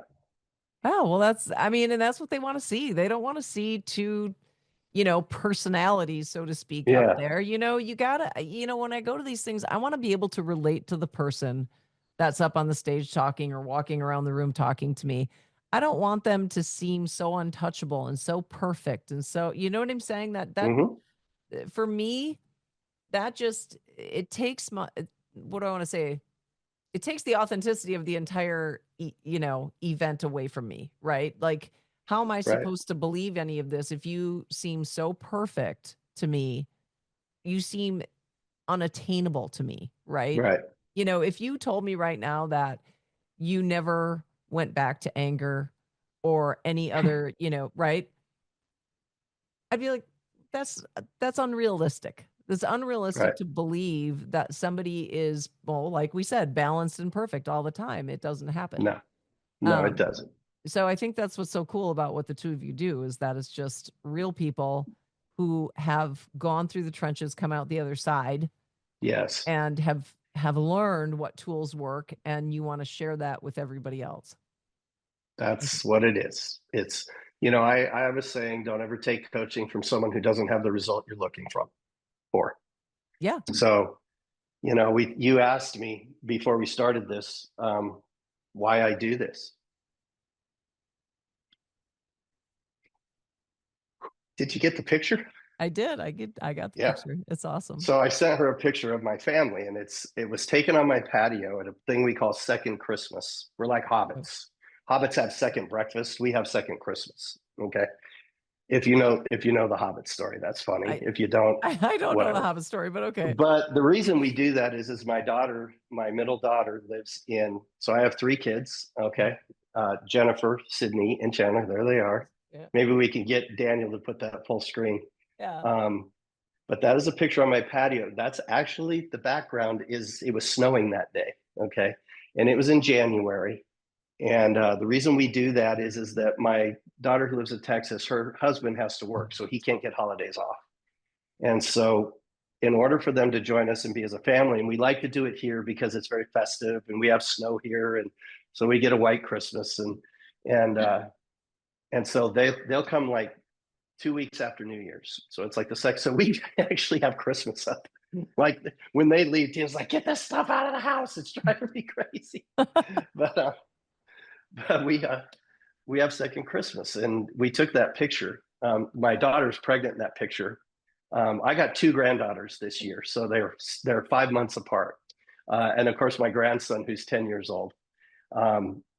S1: Oh, well, and that's what they want to see. They don't want to see two, personalities, so to speak, up
S2: Yeah.
S1: there. You gotta, when I go to these things, I want to be able to relate to the person that's up on the stage talking or walking around the room talking to me. I don't want them to seem so untouchable and so perfect. And so, you know what I'm saying? That
S2: Mm-hmm.
S1: for me, that just, it takes what do I want to say? It takes the authenticity of the entire event away from me, right? Like, how am I
S2: Right.
S1: supposed to believe any of this if you seem so perfect to me? You seem unattainable to me, right?
S2: Right.
S1: If you told me right now that you never went back to anger or any other, right, I'd be like, that's unrealistic. It's unrealistic
S2: Right.
S1: to believe that somebody is, well, like we said, balanced and perfect all the time. It doesn't happen.
S2: No, no, it
S1: Um,
S2: doesn't.
S1: so I think that's what's so cool about what the two of you do is that it's just real people who have gone through the trenches, come out the other side,
S2: Yes,
S1: and have learned what tools work, and you want to share that with everybody else.
S2: that's what it is. It's, you know, I have a saying, don't ever take coaching from someone who doesn't have the result you're looking for.
S1: Yeah,
S2: So, you know, you asked me before we started this, why I do this. Did you get the picture?
S1: I did. I got the
S2: Yeah.
S1: picture. It's awesome.
S2: So I sent her a picture of my family, and it was taken on my patio at a thing we call second Christmas. We're like
S1: Oh,
S2: hobbits. Hobbits have second breakfast. We have second Christmas. Okay. If you know the Hobbit story, that's funny.
S1: I
S2: If you don't,
S1: I don't know the
S2: whatever.
S1: Hobbit story, but okay.
S2: But the reason we do that is my daughter, my middle daughter, lives in. So I have three kids. Okay, Jennifer, Sydney, and Chandler. There they are.
S1: Yeah.
S2: Maybe we can get Daniel to put that full screen.
S1: Yeah.
S2: Um, but that is a picture on my patio. That's actually the background. Is it was snowing that day? Okay, and it was in January. And the reason we do that is that my daughter who lives in Texas, her husband has to work, so he can't get holidays off. And so, in order for them to join us and be as a family, and we like to do it here because it's very festive, and we have snow here, and so we get a white Christmas, and and so they'll come like 2 weeks after New Year's. So it's like the sex. So we actually have Christmas up. Like when they leave, Tim's like, "Get this stuff out of the house." It's driving me crazy. But but we have second Christmas, and we took that picture. My daughter's pregnant in that picture. I got two granddaughters this year, so they're 5 months apart, and of course my grandson who's 10 years old.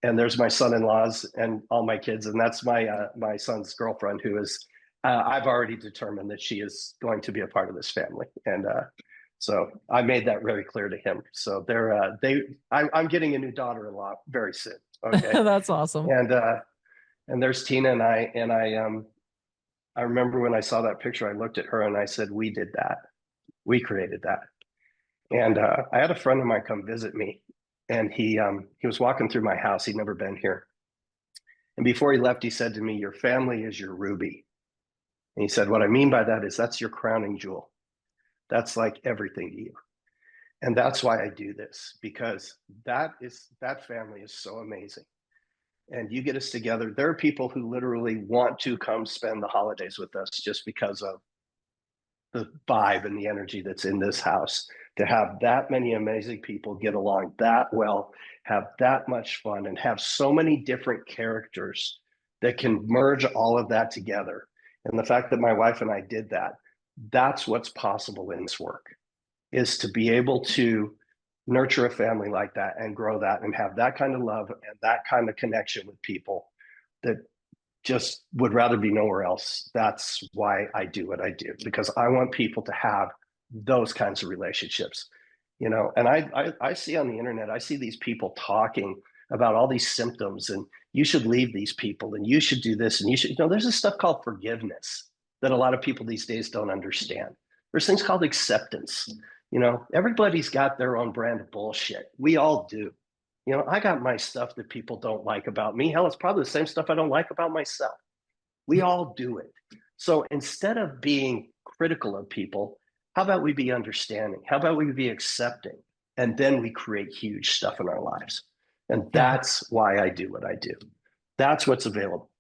S2: And there's my son-in-laws and all my kids, and that's my son's girlfriend who is. I've already determined that she is going to be a part of this family, and so I made that very clear to him. So I'm getting a new daughter-in-law very soon. Okay,
S1: That's awesome.
S2: and there's Tina and I remember when I saw that picture, I looked at her and I said, "We did that. We created that." And I had a friend of mine come visit me, and he was walking through my house. He'd never been here, and before he left, he said to me, "Your family is your ruby." And he said, "What I mean by that is that's your crowning jewel. That's like everything to you." And that's why I do this, because that family is so amazing. And you get us together. There are people who literally want to come spend the holidays with us just because of the vibe and the energy that's in this house. To have that many amazing people get along that well, have that much fun, and have so many different characters that can merge all of that together. And the fact that my wife and I did that, that's what's possible in this work, is to be able to nurture a family like that and grow that and have that kind of love and that kind of connection with people that just would rather be nowhere else. That's why I do what I do, because I want people to have those kinds of relationships, you know. And I see on the internet, I see these people talking about all these symptoms, and you should leave these people, and you should do this, and you should, you know, there's this stuff called forgiveness that a lot of people these days don't understand. There's things called acceptance. You know, everybody's got their own brand of bullshit. We all do. You know, I got my stuff that people don't like about me. Hell, it's probably the same stuff I don't like about myself. We all do it. So instead of being critical of people, how about we be understanding? How about we be accepting? And then we create huge stuff in our lives. And
S1: Yeah.
S2: that's why I do what I do. That's what's available.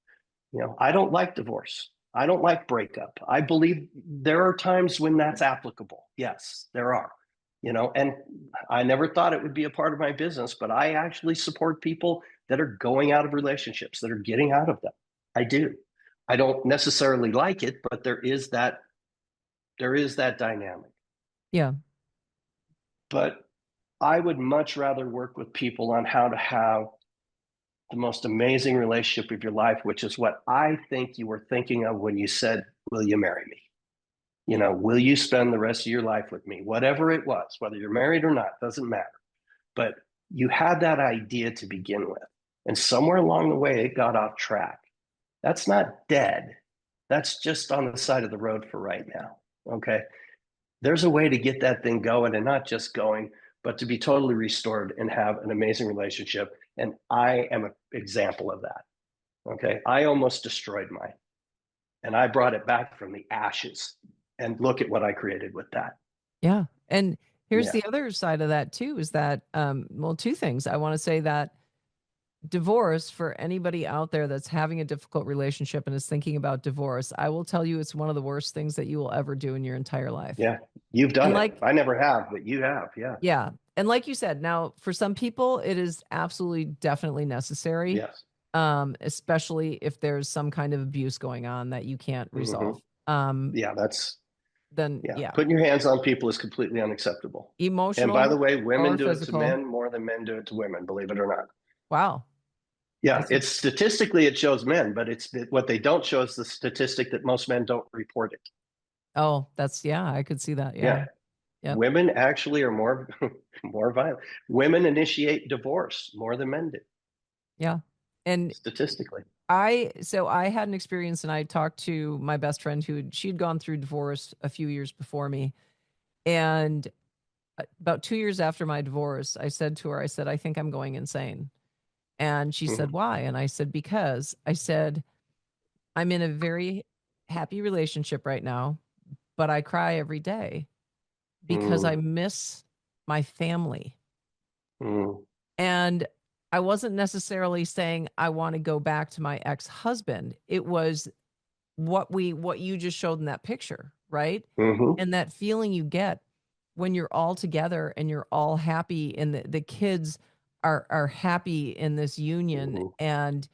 S2: You know, I don't like divorce. I don't like breakup. I believe there are times when that's applicable. Yes, there are. You know, and I never thought it would be a part of my business, but I actually support people that are going out of relationships, that are getting out of them. I do. I don't necessarily like it, but there is that dynamic.
S1: Yeah.
S2: But I would much rather work with people on how to have the most amazing relationship of your life, which is what I think you were thinking of when you said, "Will you marry me?" You know, will you spend the rest of your life with me? Whatever it was, whether you're married or not, doesn't matter. But you had that idea to begin with. And somewhere along the way, it got off track. That's not dead. That's just on the side of the road for right now. Okay. There's a way to get that thing going, and not just going, but to be totally restored and have an amazing relationship. And I am an example of that. Okay. I almost destroyed mine, and I brought it back from the ashes. And look at what I created with that.
S1: Yeah. And here's
S2: Yeah.
S1: the other side of that too, is that, well, two things. I want to say that divorce, for anybody out there that's having a difficult relationship and is thinking about divorce, I will tell you it's one of the worst things that you will ever do in your entire life.
S2: Yeah. You've
S1: And
S2: done it.
S1: like,
S2: I never have, but you have. Yeah.
S1: yeah. And like you said, now for some people, it is absolutely definitely necessary,
S2: Yes.
S1: especially if there's some kind of abuse going on that you can't
S2: Mm-hmm.
S1: resolve. Um,
S2: Yeah.
S1: then
S2: Yeah.
S1: yeah,
S2: Putting your hands on people is completely unacceptable. And by the
S1: emotional
S2: way, women
S1: or
S2: do it to
S1: physical.
S2: men more than men do it to women, believe it or not.
S1: Wow.
S2: Yeah,
S1: That's a,
S2: it's statistically it shows men, but what they don't show is the statistic that most men don't report it.
S1: oh, that's, yeah, I could see that. Yeah.
S2: Yeah,
S1: Yep.
S2: women actually are more more violent. Women initiate divorce more than men do,
S1: Yeah. And
S2: statistically.
S1: so I had an experience and I talked to my best friend she'd gone through divorce a few years before me. And about 2 years after my divorce, I said to her, I said, I think I'm going insane. And she said,
S2: Mm-hmm.
S1: why? And I said, because I said, I'm in a very happy relationship right now, but I cry every day because I
S2: Mm-hmm.
S1: miss my family.
S2: Mm-hmm.
S1: And I wasn't necessarily saying I want to go back to my ex-husband. It was what you just showed in that picture, right?
S2: Mm-hmm.
S1: And that feeling you get when you're all together and you're all happy and the kids are happy in this union.
S2: Mm-hmm.
S1: And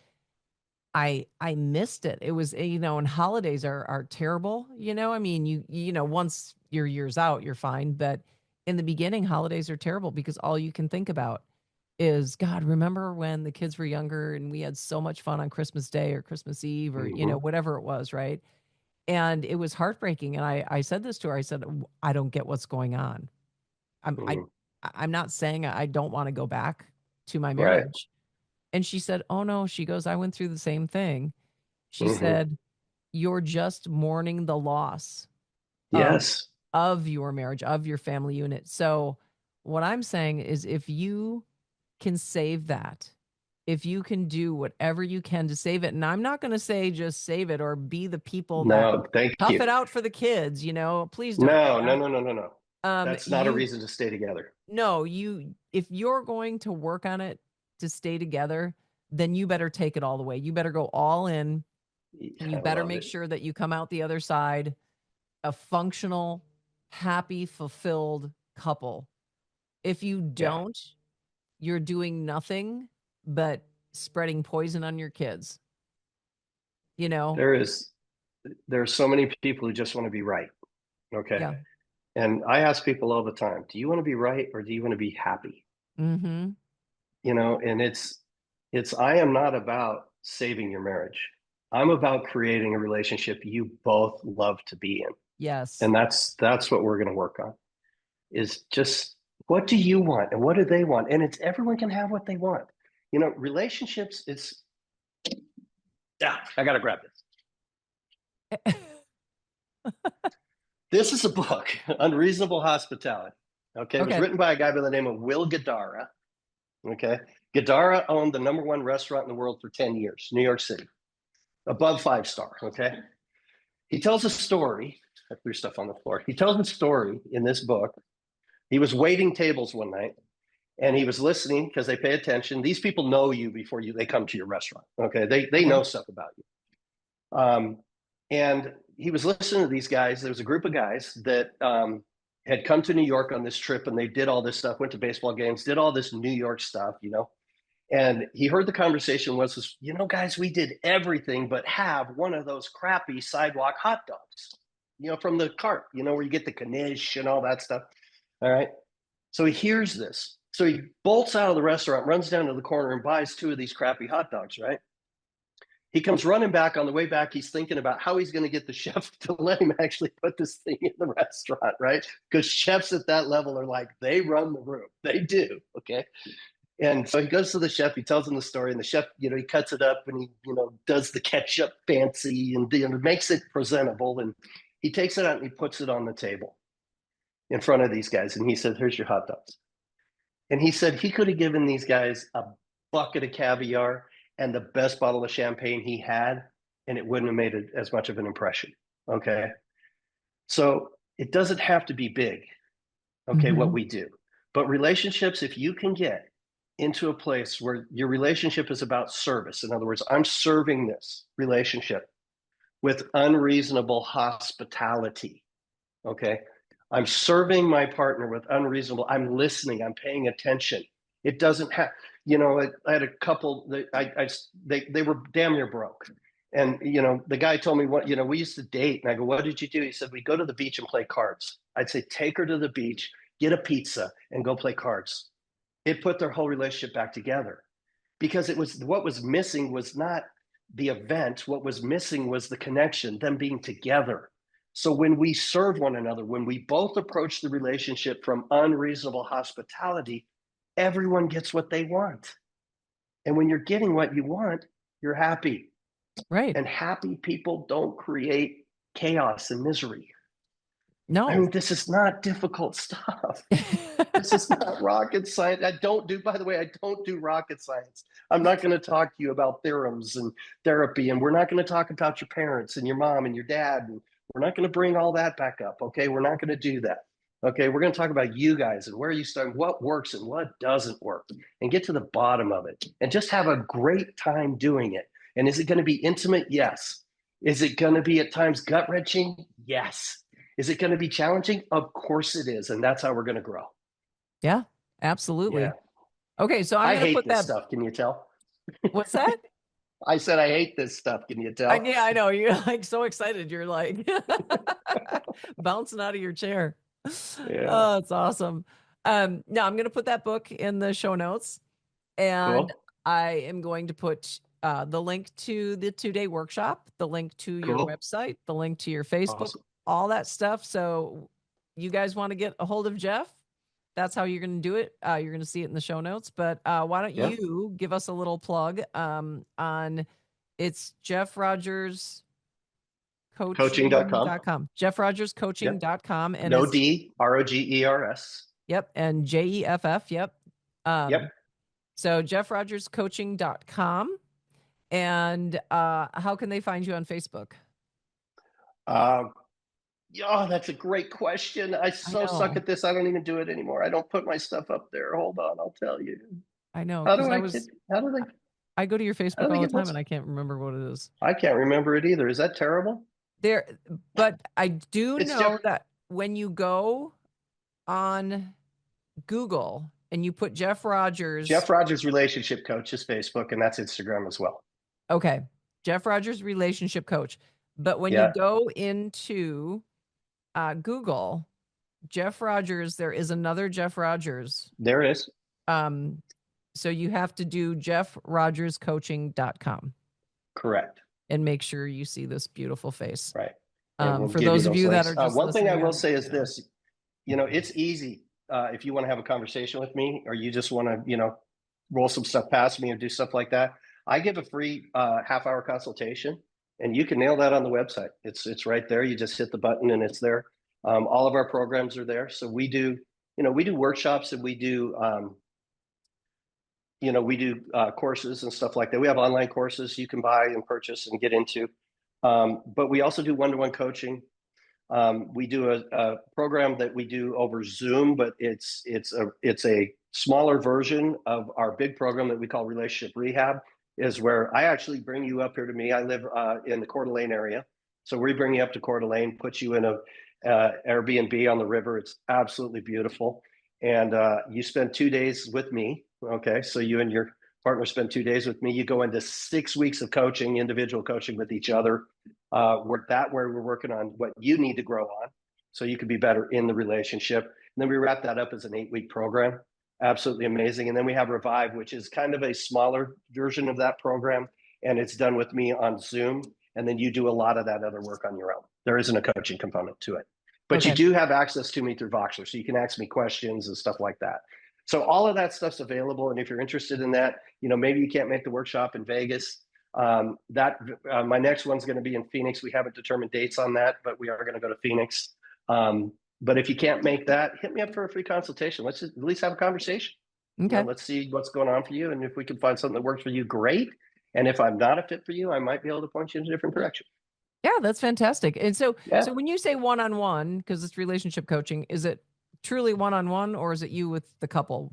S1: I missed it. It was, and holidays are terrible, I mean, once your year's out, you're fine, but in the beginning, holidays are terrible because all you can think about is, God, remember when the kids were younger and we had so much fun on Christmas Day or Christmas Eve or,
S2: Mm-hmm.
S1: whatever it was, right? And it was heartbreaking. And I said this to her. I said, I don't get what's going on. I'm I
S2: Mm-hmm.
S1: I'm not saying I don't want to go back to my
S2: Right.
S1: marriage. And she said, "Oh no," she goes, "I went through the same thing." She
S2: Mm-hmm.
S1: said, "You're just mourning the loss of
S2: Yes.
S1: your marriage, of your family unit." So what I'm saying is if you can save that, if you can do whatever you can to save it, and I'm not going to say just save it or be the people that
S2: No, thank
S1: tough
S2: you.
S1: it out for the kids, please don't do
S2: No, no,
S1: that.
S2: no, no, no, no. That's not a
S1: You
S2: reason to stay together.
S1: No, if you're going to work on it to stay together, then you better take it all the way. You better go all in, and you
S2: I
S1: better
S2: love
S1: make
S2: it.
S1: sure that you come out the other side a functional, happy, fulfilled couple. If you
S2: Yeah.
S1: don't, you're doing nothing but spreading poison on your kids, you know?
S2: There is there are so many people who just want to be right. Okay.
S1: Yeah.
S2: And I ask people all the time, do you want to be right or do you want to be happy?
S1: Mhm.
S2: And it's I am not about saving your marriage. I'm about creating a relationship you both love to be in.
S1: Yes.
S2: And that's what we're going to work on. Is just what do you want and what do they want? And it's everyone can have what they want. Relationships, it's yeah, I got to grab this. This is a book, Unreasonable Hospitality. Okay, it was
S1: Okay.
S2: written by a guy by the name of Will Guidara. Okay, Guidara owned the number one restaurant in the world for 10 years, New York City, above 5 star. Okay, he tells a story. I threw stuff on the floor. He tells a story in this book. He was waiting tables one night and he was listening because they pay attention. These people know you before they come to your restaurant. Okay, they
S1: Okay.
S2: know stuff about you. And he was listening to these guys. There was a group of guys that had come to New York on this trip, and they did all this stuff, went to baseball games, did all this New York stuff. And he heard the conversation was, guys, we did everything but have one of those crappy sidewalk hot dogs, from the cart, where you get the knish and all that stuff. All right. So he hears this. So he bolts out of the restaurant, runs down to the corner, and buys 2 of these crappy hot dogs, right? He comes running back. On the way back, he's thinking about how he's going to get the chef to let him actually put this thing in the restaurant, right? Because chefs at that level are like, they run the room. They do. Okay. And so he goes to the chef, he tells him the story, and the chef, he cuts it up and he, does the ketchup fancy and makes it presentable. And he takes it out and he puts it on the table in front of these guys. And he said, here's your hot dogs. And he said he could have given these guys a bucket of caviar and the best bottle of champagne he had, and it wouldn't have made it as much of an impression. Okay. So it doesn't have to be big, okay, what we do. But relationships, if you can get into a place where your relationship is about service, in other words, I'm serving this relationship with unreasonable hospitality, okay? I'm serving my partner with unreasonable, I'm listening, I'm paying attention. It doesn't have, I had a couple, they were damn near broke. And, the guy told me we used to date. And I go, what did you do? He said, we go to the beach and play cards. I'd say, take her to the beach, get a pizza and go play cards. It put their whole relationship back together because what was missing was not the event. What was missing was the connection, them being together. So when we serve one another, when we both approach the relationship from unreasonable hospitality, everyone gets what they want. And when you're getting what you want, you're happy.
S1: Right.
S2: And happy people don't create chaos and misery.
S1: No.
S2: I mean, this is not difficult stuff. This is not rocket science. By the way, I don't do rocket science. I'm not going to talk to you about theorems and therapy, and we're not going to talk about your parents and your mom and your dad. And we're not going to bring all that back up. Okay. We're not going to do that. Okay. We're going to talk about you guys and where you start, what works and what doesn't work, and get to the bottom of it and just have a great time doing it. And is it going to be intimate? Yes. Is it going to be at times gut wrenching? Yes. Is it going to be challenging? Of course it is. And that's how we're going to grow.
S1: Yeah, absolutely.
S2: Yeah.
S1: Okay, so
S2: I
S1: I'm going to
S2: hate
S1: put
S2: this
S1: that.
S2: stuff. Can you tell?
S1: What's that?
S2: I said I hate this stuff. Can you tell?
S1: Yeah, I know. You're like so excited. You're like bouncing out of your chair.
S2: Yeah.
S1: Oh, it's awesome. Now I'm going to put that book in the show notes, and
S2: Cool.
S1: I am going to put the link to the 2-day workshop, the link to your
S2: Cool.
S1: website, the link to your Facebook,
S2: Awesome.
S1: all that stuff. So you guys want to get a hold of Jeff? That's how you're going to do it. You're going to see it in the show notes. But why don't you give us a little plug on it's Jeff Rogers coaching.com. JeffRogersCoaching.com. And
S2: no
S1: it's
S2: D, ROGERS.
S1: Yep. And JEFF. Yep.
S2: Yep.
S1: So JeffRogersCoaching.com. And how can they find you on Facebook?
S2: Yeah, that's a great question. I suck at this. I don't even do it anymore. I don't put my stuff up there. Hold on, I'll tell you.
S1: I know.
S2: How do they?
S1: I go to your Facebook all the time and I can't remember what it is.
S2: I can't remember it either. Is that terrible?
S1: But I do know that when you go on Google and you put Jeff Rogers
S2: Relationship Coach is Facebook, and that's Instagram as well.
S1: Okay. Jeff Rogers Relationship Coach. But when you go into Google, Jeff Rogers, there is another Jeff Rogers.
S2: There is.
S1: So you have to do jeffrogerscoaching.com.
S2: Correct.
S1: And make sure you see this beautiful face.
S2: Right.
S1: For those of you that are just
S2: one thing I will say is this, it's easy if you want to have a conversation with me or you just want to, roll some stuff past me or do stuff like that. I give a free half-hour consultation, and you can nail that on the website. It's right there. You just hit the button and it's there. All of our programs are there. So we do workshops, and we do courses and stuff like that. We have online courses you can buy and purchase and get into. But we also do one-to-one coaching. We do a program that we do over Zoom, but it's a smaller version of our big program that we call Relationship Rehab, is where I actually bring you up here to me. I live in the Coeur d'Alene area. So we bring you up to Coeur d'Alene, put you in a Airbnb on the river. It's absolutely beautiful. And you spend 2 days with me. Okay. So you and your partner spend 2 days with me. You go into 6 weeks of coaching, individual coaching with each other. Where we're working on what you need to grow on so you can be better in the relationship. And then we wrap that up as an 8-week program. Absolutely amazing. And then we have Revive, which is kind of a smaller version of that program. And it's done with me on Zoom. And then you do a lot of that other work on your own. There isn't a coaching component to it. But you do have access to me through Voxer. So you can ask me questions and stuff like that. So all of that stuff's available. And if you're interested in that, maybe you can't make the workshop in Vegas. My next one's going to be in Phoenix. We haven't determined dates on that, but we are going to go to Phoenix. But if you can't make that, hit me up for a free consultation. Let's just at least have a conversation.
S1: Okay.
S2: Let's see what's going on for you. And if we can find something that works for you, great. And if I'm not a fit for you, I might be able to point you in a different direction.
S1: Yeah, that's fantastic. And so when you say one-on-one, because it's relationship coaching, is it truly one-on-one or is it you with the couple?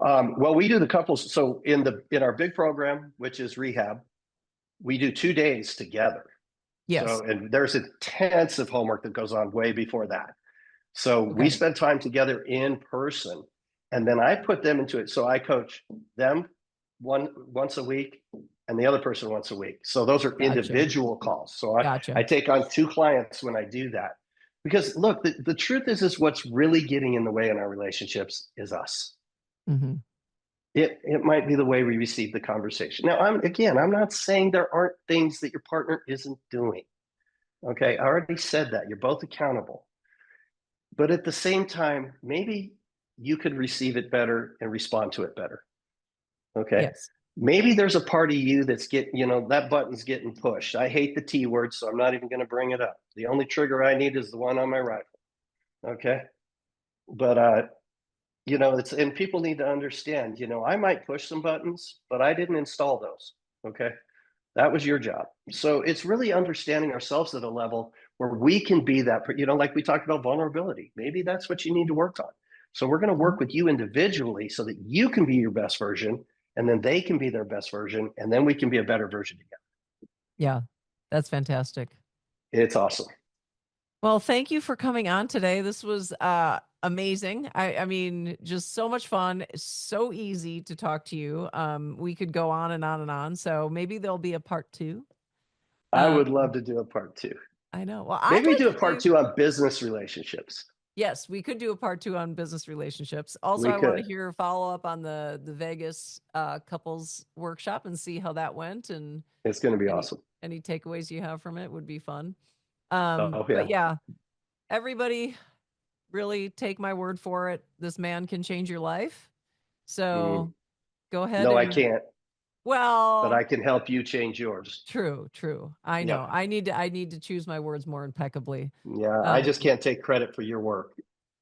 S2: Well, we do the couples. So in our big program, which is rehab, we do 2 days together.
S1: Yes.
S2: So, and there's intensive homework that goes on way before that. So we spend time together in person, and then I put them into it. So I coach them once a week and the other person once a week. So those are individual calls. So I take on 2 clients when I do that. Because look, the truth is what's really getting in the way in our relationships is us.
S1: Mm-hmm.
S2: It might be the way we receive the conversation. Now, I'm not saying there aren't things that your partner isn't doing. Okay, I already said that. You're both accountable. But at the same time, maybe you could receive it better and respond to it better. Okay.
S1: Yes.
S2: Maybe there's a part of you that's that button's getting pushed. I hate the T word, so I'm not even going to bring it up. The only trigger I need is the one on my rifle. Okay. But, and people need to understand, I might push some buttons, but I didn't install those. Okay. That was your job. So it's really understanding ourselves at a level where we can be that, like we talked about vulnerability. Maybe that's what you need to work on. So we're going to work with you individually so that you can be your best version, and then they can be their best version, and then we can be a better version together.
S1: Yeah, that's fantastic.
S2: It's awesome.
S1: Well, thank you for coming on today. This was amazing. I mean, just so much fun. So easy to talk to you. We could go on and on and on. So maybe there'll be a part 2.
S2: I would love to do a part 2.
S1: I know. Well,
S2: maybe we do a part 2 on business relationships.
S1: Yes, we could do a part 2 on business relationships. Also, I want to hear follow up on the Vegas couples workshop and see how that went. And
S2: it's going to be awesome.
S1: Any takeaways you have from it would be fun.
S2: Yeah.
S1: But yeah, everybody really take my word for it. This man can change your life. So go ahead.
S2: No, I can't.
S1: Well,
S2: but I can help you change yours.
S1: True. I know. Yep. I need to choose my words more impeccably.
S2: Yeah. I just can't take credit for your work.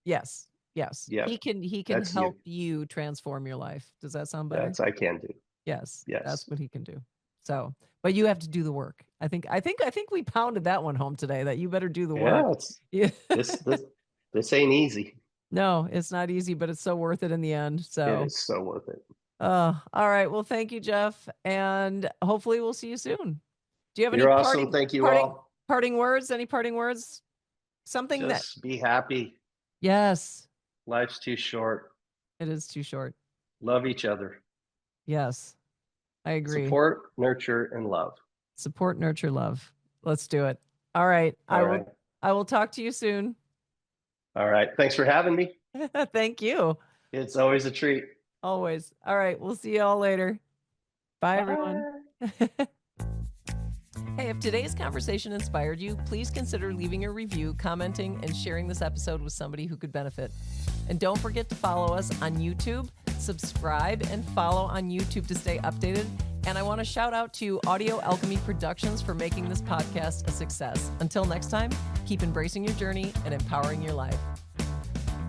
S1: Yes. Yeah. He can help you transform your life. Does that sound better?
S2: I can do.
S1: Yes. That's what he can do. So, but you have to do the work. I think we pounded that one home today, that you better do the work.
S2: This ain't easy.
S1: No, it's not easy, but it's so worth it in the end. So
S2: it is so worth it.
S1: All right. Well, thank you, Jeff. And hopefully we'll see you soon. Do you have
S2: any awesome. Thank you all.
S1: Parting words? Any parting words? Something
S2: Just be happy.
S1: Yes.
S2: Life's too short.
S1: It is too short.
S2: Love each other.
S1: Yes. I agree.
S2: Support, nurture, and love.
S1: Support, nurture, love. Let's do it. All right. I will talk to you soon. All right. Thanks for having me. Thank you. It's always a treat. Always. All right. We'll see you all later. Bye. Everyone. Hey, if today's conversation inspired you, please consider leaving a review, commenting, and sharing this episode with somebody who could benefit. And don't forget to follow us on YouTube, subscribe, and follow on YouTube to stay updated. And I want to shout out to Audio Alchemy Productions for making this podcast a success. Until next time, keep embracing your journey and empowering your life.